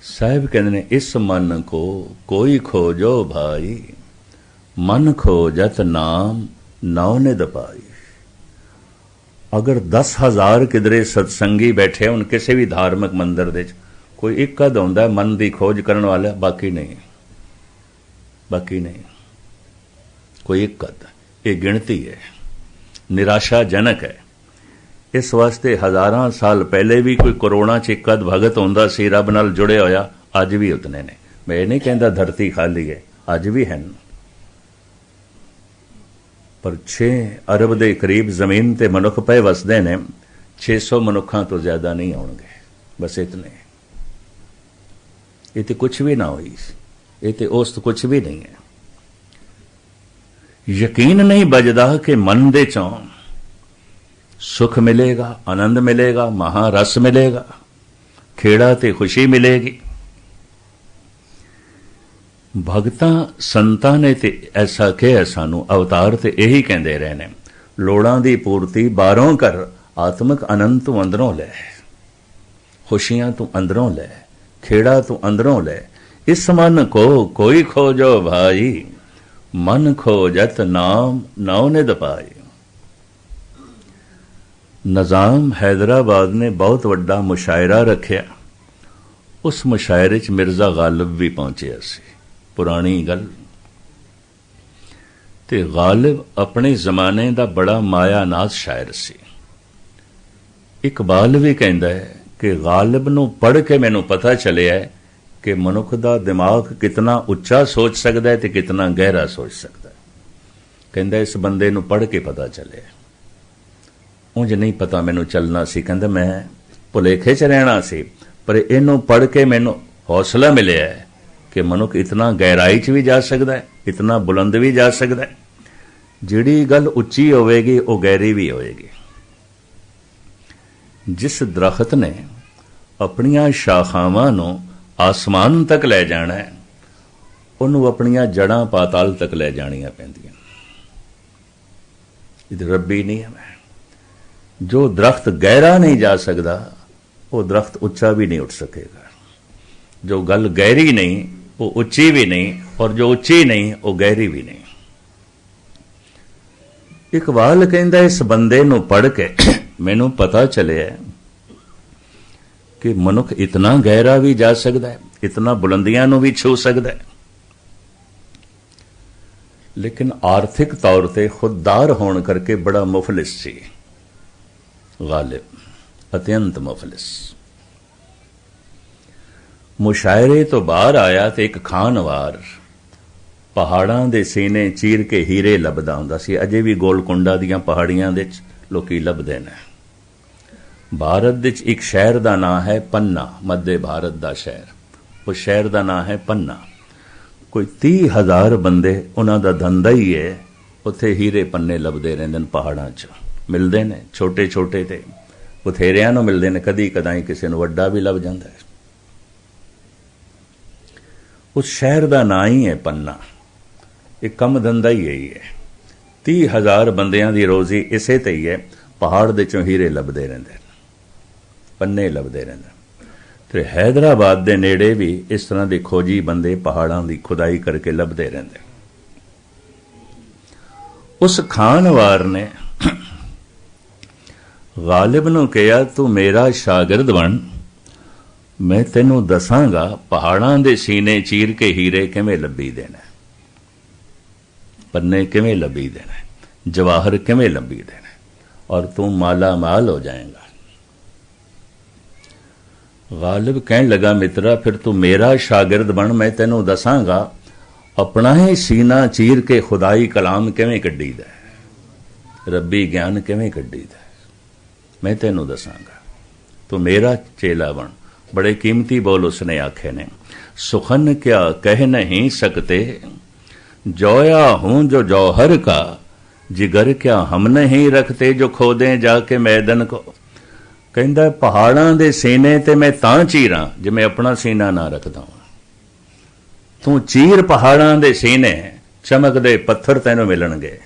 साहिब कहंदे ने, इस मन को कोई खोजो भाई, मन खोजत नाम नौ निध पाई। अगर 10,000 किधरे सत्संगी बैठे उन किसी भी धार्मिक मंदिर दे, कोई एक कद होंदा मन की खोज करने वाला, बाकी नहीं, बाकी नहीं, कोई एक कद। ये गिणती है, निराशाजनक है। इस वास्ते हजारां साल पहले भी कोई कोरोना च एक भगत होंदा सी, रब नाल जुड़े होया, अज भी उतने ने। मैं नहीं कहता धरती खाली है, अज भी हैं, पर 6 अरब के करीब जमीन ते मनुख पे वसदे ने। 600 मनुखों तो ज्यादा नहीं होंगे, बस इतने। ये तो कुछ भी ना हुई, ये तो उस तो कुछ भी नहीं है। यकीन नहीं बजदा कि मन दे चों सुख मिलेगा, आनंद मिलेगा, महारस मिलेगा, खेड़ा ते खुशी मिलेगी। भगतां संतां ने ते ऐसा कहा सानू, अवतार ते यही कहते रहे ने, लोड़ां दी पूर्ति बाहरों कर, आत्मक आनंद तू अंदरों लै, खुशियां तू अंदरों लै, खेड़ा तू अंदरों लै। इस मन को कोई खोजो भाई, मन खोजत नाम नौ निध पाई। निजाम हैदराबाद ने बहुत वड्डा मुशायरा रखिया, उस मुशायरे च मिर्जा गालिब भी पहुंचे सी। पुरानी गल ते गालिब अपने जमाने का बड़ा मायानाज शायर सी। इकबाल भी कहता है कि गालिब नूं पढ़ के मैनूं पता चलिया है कि मनुख का दिमाग कितना उच्चा सोच सकता है ते कितना गहरा सोच सकता है। कहता इस बंदे नूं पढ़ के पता चले, उंज नहीं पता मैनूं चलना सी। कहता मैं भुलेखे च रहना सी, पर इनू पढ़ के मैनूं हौसला मिलिया है कि मनुख इतना गहराई च भी जा सकता है, इतना बुलंद भी जा सकता है। जिहड़ी गल उच्ची होवेगी वो गहरी भी होएगी। जिस दरख्त ने अपनियां शाखावां नूं आसमान तक लै जाना है, उन्होंने अपनियां जड़ां पाताल तक लै जानियां पैंदियां। ये रब्बी नियम है। जो दरख्त गहरा नहीं जा सकता वो दरख्त उच्चा भी नहीं उठ सकेगा। जो गल गहरी नहीं वो उच्ची भी नहीं, और जो उच्ची नहीं वो गहरी भी नहीं। इकबाल कहता इस बंदे नूं पढ़ के मैनूं पता चलिया कि मनुख इतना गहरा भी जा सकता है, इतना बुलंदियां नूं भी छू सकता है। लेकिन आर्थिक तौर पर खुददार होने करके बड़ा मुफलिस सी गालिब, अत्यंत मुफलिस। मुशायरे तो बाहर आया तो एक खानवार पहाड़ां दे सीने चीर के हीरे लभदा हुंदा सी। अजे भी गोलकुंडा दीयां पहाड़ियां दे लोकी लभदे ने। भारत दे एक शहर दा नाम है पन्ना, मध्य भारत दा शहर, उस शहर दा नाम है पन्ना। कोई 30,000 बंदे उन्हां दा धंधा ही है, उत्थे हीरे पन्ने लभदे रहिंदे ने, पहाड़ां च मिलदे ने। छोटे छोटे ते बथेरियां नूं मिलदे ने, कदी कदाई किसी नूं वड्डा भी लभ जांदा है। उस शहर का नाम ही है पन्ना। एक कम धंधा ही यही है। 30,000 बंदियां दी रोजी इसे ते ही है। पहाड़ दे चों हीरे लभदे रहिंदे, पन्ने लभदे रहिंदे। ते हैदराबाद दे नेड़े भी इस तरह के खोजी बंदे पहाड़ां दी खुदाई करके लभदे रहिंदे। उस खानवार ने गालिब नूं कहा तू मेरा शागिर्द बन, मैं तेनू दसांगा पहाड़ां दे सीने चीर के हीरे किवें लभी देने, पन्ने किवें लभी देने, जवाहर किवें लभी देने, और तू माला माल हो जाएगा। गालिब कहने लगा मित्रा फिर तू मेरा शागिर्द बन, मैं तेनू दसांगा अपना ही सीना चीर के खुदाई कलाम किवें कड्डीदा है, रब्बी ज्ञान किवें कड्डीदा है, मैं तेनू दसांगा, तू मेरा चेला बन। बड़े कीमती बोल उसने आखे ने, सुखन क्या कह नहीं सकते, जोया हूं जो जौहर का, जिगर क्या हम नहीं रखते, जो खोदें जाके मैदन को। कहंदा पहाड़ां दे सीने ते मैं तां चीरां जे मैं अपना सीना ना रखदा हां। तू चीर पहाड़ां दे सीने, चमकदे पत्थर तैनूं मिलणगे।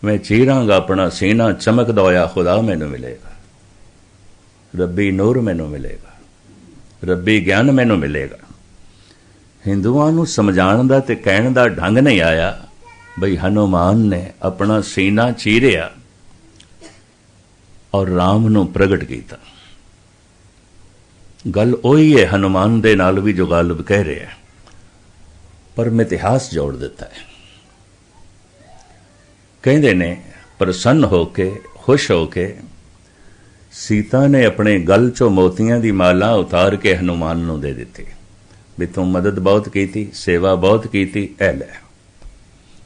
मैं चीरांगा अपना सीना, चमकदा होया खुदा मैनूं मिलेगा, रब्बी नूर मैनूं मिलेगा, रब्बी ज्ञान मैनूं मिलेगा। हिंदुआं नूं समझाण दा ते कहण दा ढंग नहीं आया बई हनुमान ने अपना सीना चीरिया और राम नूं प्रगट कीता। गल ओही है हनुमान दे नाल भी जो गालिब कह रहे हैं, पर मैं इतिहास जोड़ दिता है। कहंदे ने प्रसन्न होके खुश होके सीता ने अपने गल चो मोतियां दी माला उतार के हनुमान नूं दे दिती भी तू मदद बहुत की, सेवा बहुत की, ऐ लै।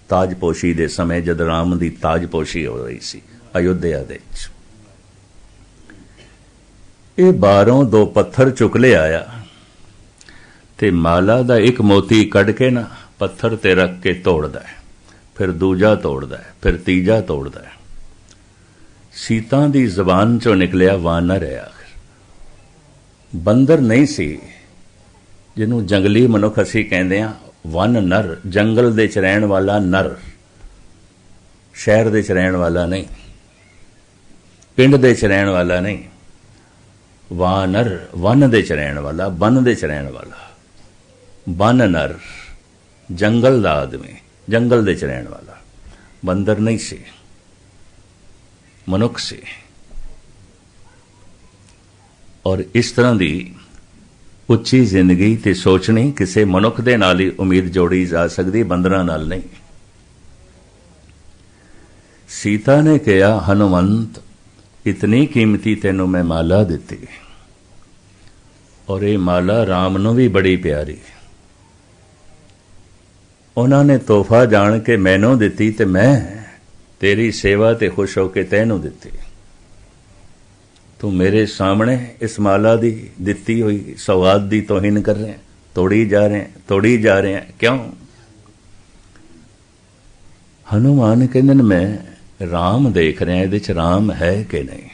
ताजपोशी दे समय जद राम दी ताजपोशी हो रही सी अयोध्या दे विच, ये बारों दो पत्थर चुक ले आया ਤੇ ਮਾਲਾ ਦਾ ਇੱਕ ਮੋਤੀ ਕੱਢ ਕੇ ਨਾ ਪੱਥਰ ਤੇ ਰੱਖ ਕੇ ਤੋੜਦਾ ਹੈ, ਫਿਰ ਦੂਜਾ ਤੋੜਦਾ ਹੈ, ਫਿਰ ਤੀਜਾ ਤੋੜਦਾ ਹੈ। ਸੀਤਾ ਦੀ ਜ਼ਬਾਨ ਚੋਂ ਨਿਕਲਿਆ ਵਾਨਰ ਹੈ। ਆਖਰ ਬੰਦਰ ਨਹੀਂ ਸੀ, ਜਿਹਨੂੰ ਜੰਗਲੀ ਮਨੁੱਖ ਅਸੀਂ ਕਹਿੰਦੇ ਹਾਂ। ਵਨ ਨਰ, ਜੰਗਲ ਦੇ ਚ ਰਹਿਣ ਵਾਲਾ ਨਰ, ਸ਼ਹਿਰ ਦੇ ਚ ਰਹਿਣ ਵਾਲਾ ਨਹੀਂ, ਪਿੰਡ ਦੇ ਚ ਰਹਿਣ ਵਾਲਾ ਨਹੀਂ। ਵਾਨਰ, ਵਨ ਦੇ ਚ ਰਹਿਣ ਵਾਲਾ, ਬਨ ਦੇ ਚ ਰਹਿਣ ਵਾਲਾ। ਬਨ ਨਰ, ਜੰਗਲ ਦਾ ਆਦਮੀ, ਜੰਗਲ ਦੇ ਚ ਰਹਿਣ ਵਾਲਾ। ਬੰਦਰ ਨਹੀਂ ਸੀ, ਮਨੁੱਖ ਸੀ। ਔਰ ਇਸ ਤਰ੍ਹਾਂ ਦੀ ਉੱਚੀ ਜ਼ਿੰਦਗੀ ਤੇ ਸੋਚਣੀ ਕਿਸੇ ਮਨੁੱਖ ਦੇ ਨਾਲ ਹੀ ਉਮੀਦ ਜੋੜੀ ਜਾ ਸਕਦੀ, ਬੰਦਰਾਂ ਨਾਲ ਨਹੀਂ। ਸੀਤਾ ਨੇ ਕਿਹਾ, ਹਨੂਮੰਤ ਇਤਨੀ ਕੀਮਤੀ ਤੈਨੂੰ ਮੈਂ ਮਾਲਾ ਦਿੱਤੀ, ਔਰ ਇਹ ਮਾਲਾ ਰਾਮ ਨੂੰ ਵੀ ਬੜੀ ਪਿਆਰੀ। ਉਹਨਾਂ ਨੇ ਤੋਹਫਾ ਜਾਣ ਕੇ ਮੈਨੂੰ ਦਿੱਤੀ ਤੇ ਮੈਂ ਤੇਰੀ ਸੇਵਾ ਤੇ ਖੁਸ਼ ਹੋ ਕੇ ਤੈਨੂੰ ਦਿੱਤੀ। ਤੂੰ ਮੇਰੇ ਸਾਹਮਣੇ ਇਸ ਮਾਲਾ ਦੀ ਦਿੱਤੀ ਹੋਈ ਸੌਗਾਤ ਦੀ ਤੋਹੀਨ ਕਰ ਰਿਹਾ, ਤੋੜੀ ਜਾ ਰਿਹਾ, ਤੋੜੀ ਜਾ ਰਿਹਾ, ਕਿਉਂ? ਹਨੂਮਾਨ ਕਹਿੰਦੇ ਨੇ ਮੈਂ ਰਾਮ ਦੇਖ ਰਿਹਾ, ਇਹਦੇ ਚ ਰਾਮ ਹੈ ਕਿ ਨਹੀਂ।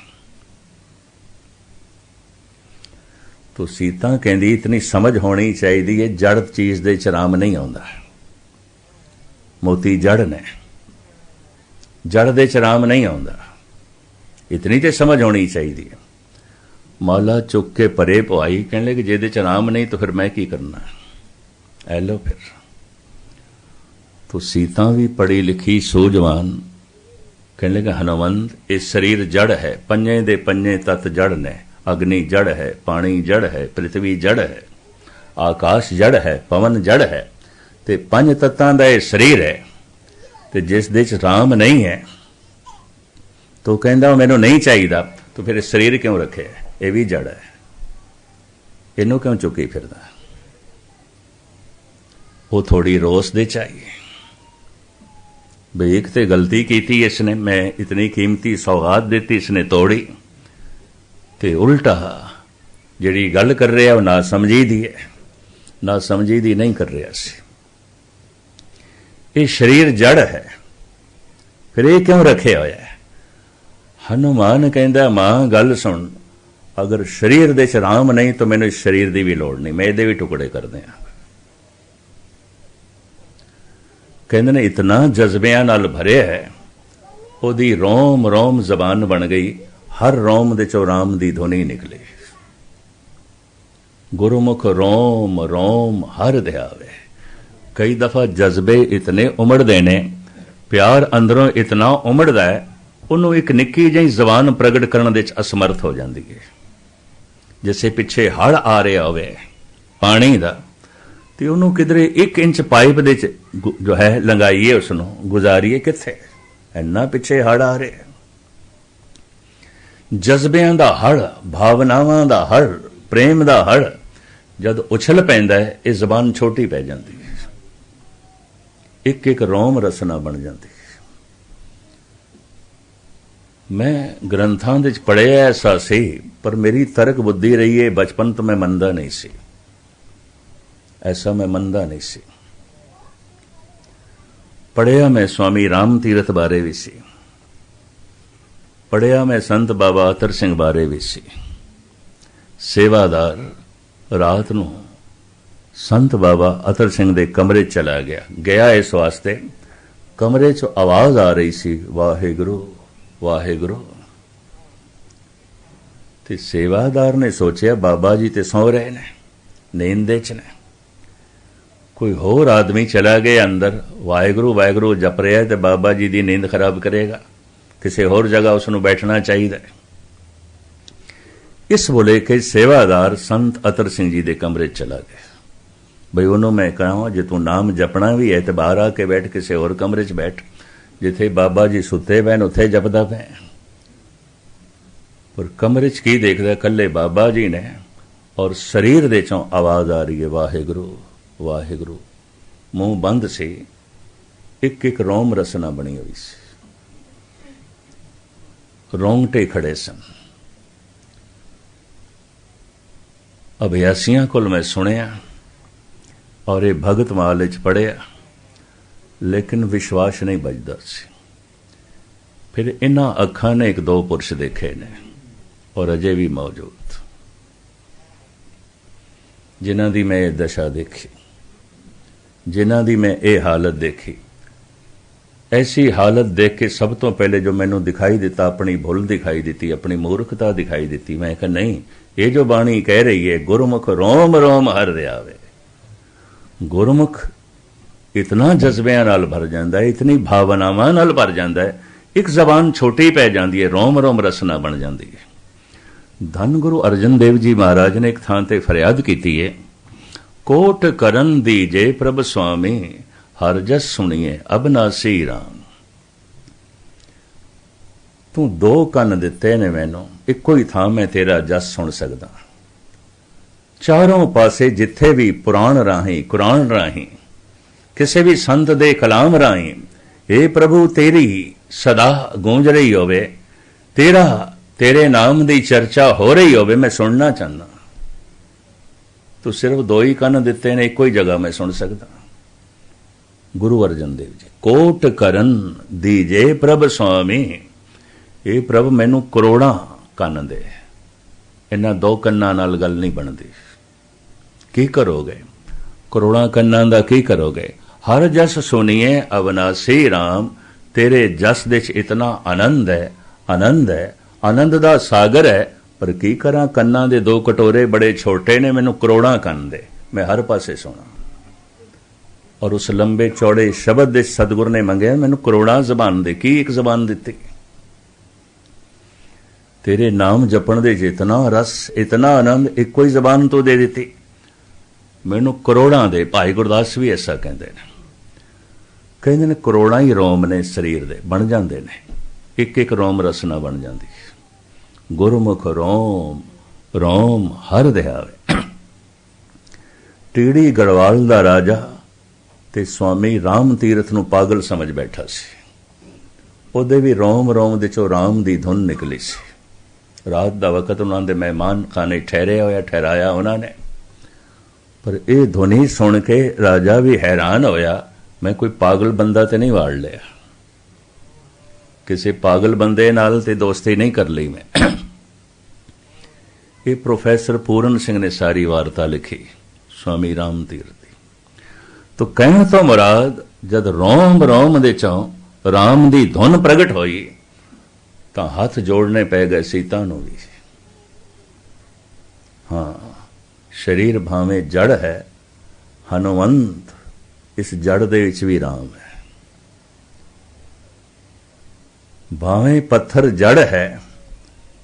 ਤੋ ਸੀਤਾ ਕਹਿੰਦੀ ਇਤਨੀ ਸਮਝ ਹੋਣੀ ਚਾਹੀਦੀ ਹੈ, ਜੜ ਚੀਜ਼ ਦੇ ਚ ਰਾਮ ਨਹੀਂ ਆਉਂਦਾ। ਮੋਤੀ ਜੜ ਨੇ, ਜੜ ਦੇ ਚ ਰਾਮ ਨਹੀਂ ਆਉਂਦਾ, ਇਤਨੀ ਤੇ ਸਮਝ ਹੋਣੀ ਚਾਹੀਦੀ ਹੈ। ਮਾਲਾ ਚੁੱਕ ਕੇ ਪਰੇ ਪਵਾਈ, ਕਹਿਣ ਲੱਗੇ ਜਿਹਦੇ ਚ ਰਾਮ ਨਹੀਂ ਤਾਂ ਫਿਰ ਮੈਂ ਕੀ ਕਰਨਾ। ਐ ਲੋ ਫਿਰ ਤੋ ਸੀਤਾ ਵੀ ਪੜ੍ਹੀ ਲਿਖੀ ਸੂਝਵਾਨ, ਕਹਿਣ ਲੱਗਾ ਹਨੂਮੰਤ ਇਹ ਸਰੀਰ ਜੜ ਹੈ, ਪੰਜੇ ਦੇ ਪੰਜੇ ਤੱਤ ਜੜ ਨੇ। ਅਗਨੀ ਜੜ ਹੈ, ਪਾਣੀ ਜੜ ਹੈ, ਪ੍ਰਿਥਵੀ ਜੜ ਹੈ, ਆਕਾਸ਼ ਜੜ ਹੈ, ਪਵਨ ਜੜ ਹੈ, ਤੇ ਪੰਜ ਤੱਤਾਂ ਦਾ ਇਹ ਸਰੀਰ ਹੈ। ਤੇ ਜਿਸ ਦੇ ਚ ਰਾਮ ਨਹੀਂ ਹੈ ਤੋ ਕਹਿੰਦਾ ਮੈਨੂੰ ਨਹੀਂ ਚਾਹੀਦਾ, ਤੋ ਫਿਰ ਸਰੀਰ ਕਿਉਂ ਰੱਖਿਆ? ਇਹ ਵੀ ਜੜ ਹੈ, ਇਹਨੂੰ ਕਿਉਂ ਚੁੱਕੀ ਫਿਰਦਾ? ਉਹ ਥੋੜੀ ਰੋਸ ਦੇ ਚਾਹੀਏ ਬਈ ਇੱਕ ਤੇ ਗਲਤੀ ਕੀਤੀ ਇਸਨੇ, ਮੈਂ ਇਤਨੀ ਕੀਮਤੀ ਸੌਗਾਤ ਦਿੱਤੀ, ਇਸਨੇ ਤੋੜੀ। ਤੇ ਉਲਟਾ ਜਿਹੜੀ ਗੱਲ ਕਰ ਰਿਹਾ ਉਹ ਨਾ ਸਮਝੀ ਦੀ ਹੈ, ਨਾ ਸਮਝੀ ਦੀ ਨਹੀਂ ਕਰ ਰਿਹਾ ਸੀ। ਇਹ ਸਰੀਰ ਜੜ ਹੈ, ਫਿਰ ਇਹ ਕਿਉਂ ਰੱਖਿਆ ਹੋਇਆ ਹੈ? ਹਨੂਮਾਨ ਕਹਿੰਦਾ ਮਾਂ ਗੱਲ ਸੁਣ, ਅਗਰ ਸਰੀਰ ਦੇ ਚ ਰਾਮ ਨਹੀਂ ਤਾਂ ਮੈਨੂੰ ਇਸ ਸਰੀਰ ਦੀ ਵੀ ਲੋੜ ਨਹੀਂ, ਮੈਂ ਇਹਦੇ ਵੀ ਟੁਕੜੇ ਕਰ ਦਿਆਂ। ਕਹਿੰਦੇ ਨੇ ਇਤਨਾ ਜਜ਼ਬਿਆਂ ਨਾਲ ਭਰਿਆ ਹੈ, ਉਹਦੀ ਰੋਮ ਰੋਮ ਜ਼ਬਾਨ ਬਣ ਗਈ, ਹਰ ਰੋਮ ਦੇ ਚੋਂ ਰਾਮ ਦੀ ਧੁਨੀ ਨਿਕਲੀ। ਗੁਰਮੁਖ ਰੋਮ ਰੋਮ ਹਰ ਧਿਆਵੇ। ਕਈ ਦਫਾ ਜਜ਼ਬੇ ਇਤਨੇ ਉਮੜਦੇ ਨੇ, ਪਿਆਰ ਅੰਦਰੋਂ ਇਤਨਾ ਉਮੜਦਾ ਹੈ, ਉਹਨੂੰ ਇੱਕ ਨਿੱਕੀ ਜਿਹੀ ਜ਼ਬਾਨ ਪ੍ਰਗਟ ਕਰਨ ਦੇ ਵਿੱਚ ਅਸਮਰਥ ਹੋ ਜਾਂਦੀ ਹੈ। ਜਿਵੇਂ ਪਿੱਛੇ ਹੜ੍ਹ ਆ ਰਿਹਾ ਹੋਵੇ ਪਾਣੀ ਦਾ, ਤੇ ਉਹਨੂੰ ਕਿਧਰੇ 1 ਇੰਚ ਪਾਈਪ ਦੇ ਚ ਜੋ ਹੈ ਲੰਗਾਈਏ, ਉਸਨੂੰ ਗੁਜ਼ਾਰੀਏ, ਕਿੱਥੇ? ਇੰਨਾ ਪਿੱਛੇ ਹੜ੍ਹ ਆ ਰਿਹਾ। ਜਜ਼ਬਿਆਂ ਦਾ ਹੜ੍ਹ, ਭਾਵਨਾਵਾਂ ਦਾ ਹੜ੍ਹ, ਪ੍ਰੇਮ ਦਾ ਹੜ੍ਹ ਜਦ ਉਛਲ ਪੈਂਦਾ ਹੈ, ਇਹ ਜ਼ਬਾਨ ਛੋਟੀ ਪੈ ਜਾਂਦੀ ਹੈ, ਇੱਕ ਇੱਕ ਰੋਮ ਰਸਨਾ ਬਣ ਜਾਂਦੀ ਹੈ। ਮੈਂ ਗ੍ਰੰਥਾਂ ਦੇ ਵਿੱਚ ਪੜ੍ਹਿਆ ਐਸਾ ਸੀ, ਪਰ ਮੇਰੀ ਤਰਕ ਬੁੱਧੀ ਰਹੀ ਹੈ, ਬਚਪਨ ਤੋਂ ਮੈਂ ਮੰਨਦਾ ਨਹੀਂ ਸੀ, ਐਸਾ ਮੈਂ ਮੰਨਦਾ ਨਹੀਂ ਸੀ। ਪੜ੍ਹਿਆ ਮੈਂ ਸਵਾਮੀ ਰਾਮ ਤੀਰਥ ਬਾਰੇ ਵੀ ਸੀ, ਪੜ੍ਹਿਆ ਮੈਂ ਸੰਤ ਬਾਬਾ ਅਤਰ ਸਿੰਘ ਬਾਰੇ ਵੀ ਸੀ। ਸੇਵਾਦਾਰ ਰਾਤ ਨੂੰ ਸੰਤ ਬਾਬਾ ਅਤਰ ਸਿੰਘ ਦੇ ਕਮਰੇ ਚਲਾ ਗਿਆ ਇਸ ਵਾਸਤੇ, ਕਮਰੇ 'ਚ ਆਵਾਜ਼ ਆ ਰਹੀ ਸੀ, ਵਾਹਿਗੁਰੂ ਵਾਹਿਗੁਰੂ। ਤੇ ਸੇਵਾਦਾਰ ਨੇ ਸੋਚਿਆ ਬਾਬਾ ਜੀ ਤੇ ਸੌਂ ਰਹੇ ਨੇ, ਨੀਂਦ ਦੇ 'ਚ ਨੇ, ਕੋਈ ਹੋਰ ਆਦਮੀ ਚਲਾ ਗਿਆ ਅੰਦਰ, ਵਾਹਿਗੁਰੂ ਵਾਹਿਗੁਰੂ ਜਪ ਰਿਹਾ ਤੇ ਬਾਬਾ ਜੀ ਦੀ ਨੀਂਦ ਖਰਾਬ ਕਰੇਗਾ, ਕਿਸੇ ਹੋਰ ਜਗ੍ਹਾ ਉਸ ਨੂੰ ਬੈਠਣਾ ਚਾਹੀਦਾ। ਇਸ ਬੋਲੇ ਕਿ ਸੇਵਾਦਾਰ ਸੰਤ ਅਤਰ ਸਿੰਘ ਜੀ ਦੇ ਕਮਰੇ ਚਲਾ ਗਿਆ। ਬਈ ਉਹਨੂੰ ਮੈਂ ਕਹਾਂ ਜੇ ਤੂੰ ਨਾਮ ਜਪਣਾ ਵੀ ਹੈ ਤੇ ਬਾਹਰ ਆ ਕੇ ਬੈਠ, ਕਿਸੇ ਹੋਰ ਕਮਰੇ 'ਚ ਬੈਠ, ਜਿੱਥੇ ਬਾਬਾ ਜੀ ਸੁੱਤੇ ਪਏ ਨੇ ਉੱਥੇ ਜਪਦਾ ਪਿਆ। ਪਰ ਕਮਰੇ 'ਚ ਕੀ ਦੇਖਦਾ? ਇਕੱਲੇ ਬਾਬਾ ਜੀ ਨੇ, ਔਰ ਸਰੀਰ ਦੇ ਚੋਂ ਆਵਾਜ਼ ਆ ਰਹੀ ਹੈ, ਵਾਹਿਗੁਰੂ ਵਾਹਿਗੁਰੂ। ਮੂੰਹ ਬੰਦ ਸੀ, ਇੱਕ ਇੱਕ ਰੋਮ ਰਸਨਾ ਬਣੀ ਹੋਈ ਸੀ, ਰੋਂਗਟੇ ਖੜੇ ਸਨ। ਅਭਿਆਸੀਆਂ ਕੋਲ ਮੈਂ ਸੁਣਿਆ और ये भगत माल च पढ़िया, लेकिन विश्वास नहीं बजदा सी। फिर इन्हां अखां ने एक दो पुरुष देखे ने और अजे भी मौजूद, जिन्हां दी मैं ये दशा देखी, जिन्हां दी मैं ये हालत देखी। ऐसी हालत देख के सब तो पहले जो मैनू दिखाई दिता, अपनी भुल दिखाई दी, अपनी मूर्खता दिखाई दी। मैं कहा नहीं, ये जो बाणी कह रही है, गुरमुख रोम रोम हर रहा वे। गुरमुख इतना जज्बियां नाल भर जाता है, इतनी भावनावां नाल भर जाता है, एक जबान छोटी पै जाती है, रोम रोम रसना बन जाती है। धन गुरु अर्जन देव जी महाराज ने एक थां ते फरियाद की है, कोट करन दीजे प्रभ स्वामी हर जस सुनिए अबनासी राम। तू दो कन दिते ने मैनू, इको ही थां मैं तेरा जस सुन सकदा। चारों पासे जिथे भी पुराण राही, कुरान राही, किसी भी संत दे कलाम राही, हे प्रभु तेरी सदा गूंज रही होवे, तेरे नाम दी चर्चा हो रही होवे, मैं सुनना चाहना। तू सिर्फ दो ही कन दिते ने, इको ही जगह मैं सुन सकदा। गुरु अर्जन देव जी, कोट करन दीजे प्रभ स्वामी, ये प्रभ मैनू करोड़ा कन दे, इन्हां दो कन्नां नाल गल नहीं बनदी। की करोगे करोड़ा कन्नां दा, की करोगे? हर जस सुनिए अविनाशी राम, तेरे जस दे इतना आनंद है, आनंद है, आनंद दा सागर है। पर की करा, कन्नां दे दो कटोरे बड़े छोटे ने, मैनू करोड़ा कन दे, मैं हर पासे सुना। और उस लंबे चौड़े शब्द दे सतगुर ने मंगया, मैनू करोड़ा जबान दे। की एक जबान दिती? तेरे नाम जपण दे इतना रस, इतना आनंद, एक कोई जबान तो दे दी, मैनू करोड़ा दे। भाई गुरदास भी ऐसा कहते हैं, कहते ने करोड़ा ही रोम ने शरीर दे बन जाते ने, एक एक रोम रसना बन जाती। गुरमुख रोम रोम हर दयावे। टीड़ी गढ़वाल दा राजा ते स्वामी राम तीरथ नूं पागल समझ बैठा सी, ਉਹਦੇ भी रोम रोम दे चो राम दी धुन निकली सी। रात दा वकत उन्हां दे मेहमान खाने ठहराया उन्होंने, पर यह धुनी सुन के राजा भी हैरान होया, मैं कोई पागल बंदा तो नहीं वाड़ लिया, किसी पागल बंदे नाल ते दोस्ती नहीं कर ली मैं। ये प्रोफैसर पूरन सिंह ने सारी वार्ता लिखी स्वामी राम तीरथ दी। तो कहण तो मुराद, जद रोम रोम दे चों राम दी धुन प्रगट होई, तो हाथ जोड़ने पै गए सीता नूं भी। हाँ, शरीर भावें जड़ है, हनुमंत इस जड़ दे विच भी राम है। भावें पत्थर जड़ है,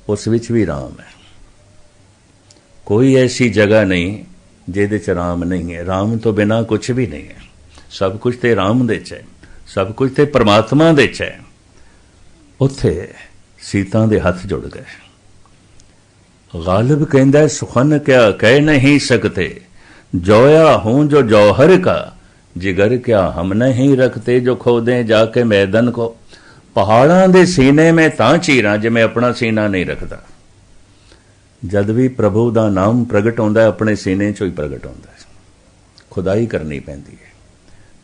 उस विच भी राम है। कोई ऐसी जगह नहीं जिहदे च राम नहीं है। राम तो बिना कुछ भी नहीं है। सब कुछ ते राम दे च है, सब कुछ ते परमात्मा दे च है। उत्थे सीता दे हथ जुड़ गए। गालिब कहंदा, सुखन क्या कह नहीं सकते, जोया हूं जो जौहर का, जिगर क्या हम नहीं रखते, जो खोदें जाके मैदन को। पहाड़ां दे सीने में तां चीरां जे मैं अपना सीना नहीं रखता। जद भी प्रभु दा नाम प्रगट होंदा है, अपने सीने चों ही प्रगट होंदा है। खुदाई करनी पैंदी है।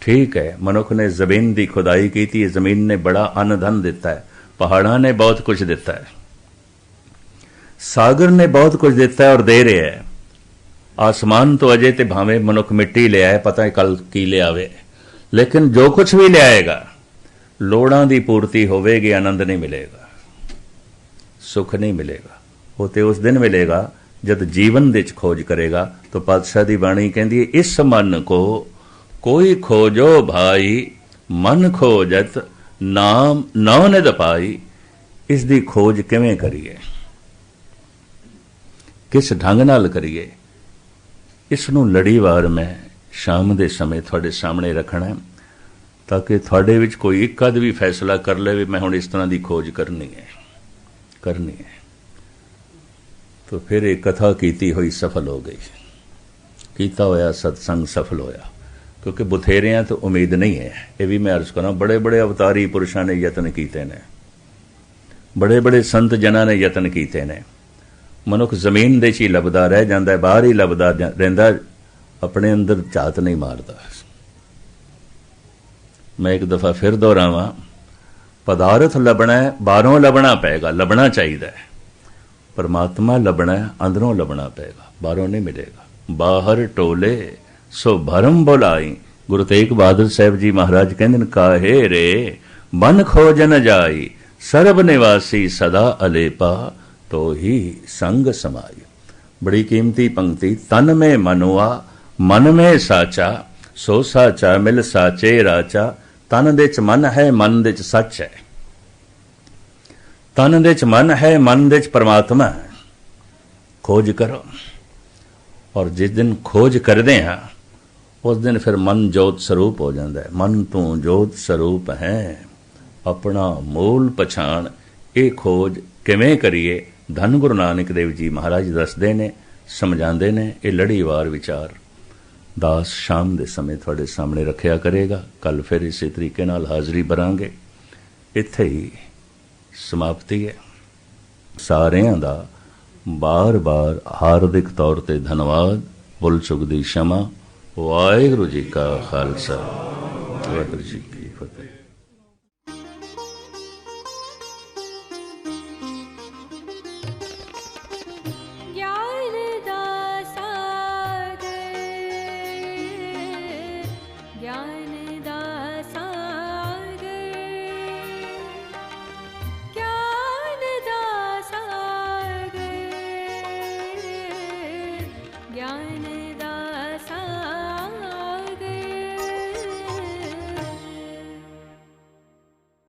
ठीक है, मनुख ने जमीन दी खुदाई की थी, जमीन ने बड़ा अन्न धन दिता है, पहाड़ां ने बहुत कुछ दिता है, सागर ने बहुत कुछ दिता है और दे रहा है। आसमान तो अजे ते भावें मनुख मिट्टी ले आए, पता है कल की ले आवे, लेकिन जो कुछ भी ले आएगा, लोड़ां दी पूर्ति होवेगी, आनंद नहीं मिलेगा, सुख नहीं मिलेगा। वो तो उस दिन मिलेगा जब जीवन दे खोज करेगा। तो पातशाह दी बाणी कहती है, इस मन को कोई खोजो भाई, मन खोजत नाम नौ निध पाई। इस दी खोज किवें करिए, किस ढंग नाल करिए, इसनूं लड़ीवार मैं शाम दे समय थोड़े सामने रखना है, ताकि थोड़े विच कोई एक अद भी फैसला कर ले भी मैं हुण इस तरह की खोज करनी है। तो फिर एक कथा कीती हुई सफल हो गई, कीता होया सत्संग सफल होया। क्योंकि बथेरियां तो उम्मीद नहीं है। ये भी मैं अर्ज करा, बड़े बड़े अवतारी पुरुषों ने यतन किए ने, बड़े बड़े संत जना ने यतन किए ने। मनुख जमीन दे च ही लभदा रह जांदा है, बाहर ही लभदा रहिंदा, अपने अंदर झात नहीं मारता। मैं एक दफा फिर दोहरावां, पदार्थ लभना है बाहरों लभना पेगा, लभना चाहिए। परमात्मा लभना है अंदरों लभना पेगा, बाहरों नहीं मिलेगा। बाहर टोले सो भरम बुलाई। गुरु तेग बहादुर साहब जी महाराज कहते काहे रे बन खोजन जाई, सर्ब निवासी सदा अलेपा, तो ही संग समाई। बड़ी कीमती पंक्ति। तन में मनुआ मन में साचा, सो साचा मिल साचे राचा। तन दे च मन है, मन दे च सच है। तन दे च मन है, मन दे च परमात्मा है। खोज करो, और जिस दिन खोज करते हैं उस दिन फिर मन जोत स्वरूप हो जाता है। मन तू जोत स्वरूप है, अपना मूल पछाण। ये खोज किवें करिए, धन गुरु नानक देव जी महाराज दसदे ने, समझाते ने। ये लड़ीवार विचार दास शाम के समय थोड़े सामने रखिया करेगा। कल फिर इसी तरीके नाल हाज़री भरांगे। इत्थे ही समाप्ति है। सारिਆਂ ਦਾ बार बार हार्दिक तौर पर धन्यवाद। भुल चुक दी क्षमा। वाहिगुरू जी का खालसा, वाहिगुरू जी की फतेह।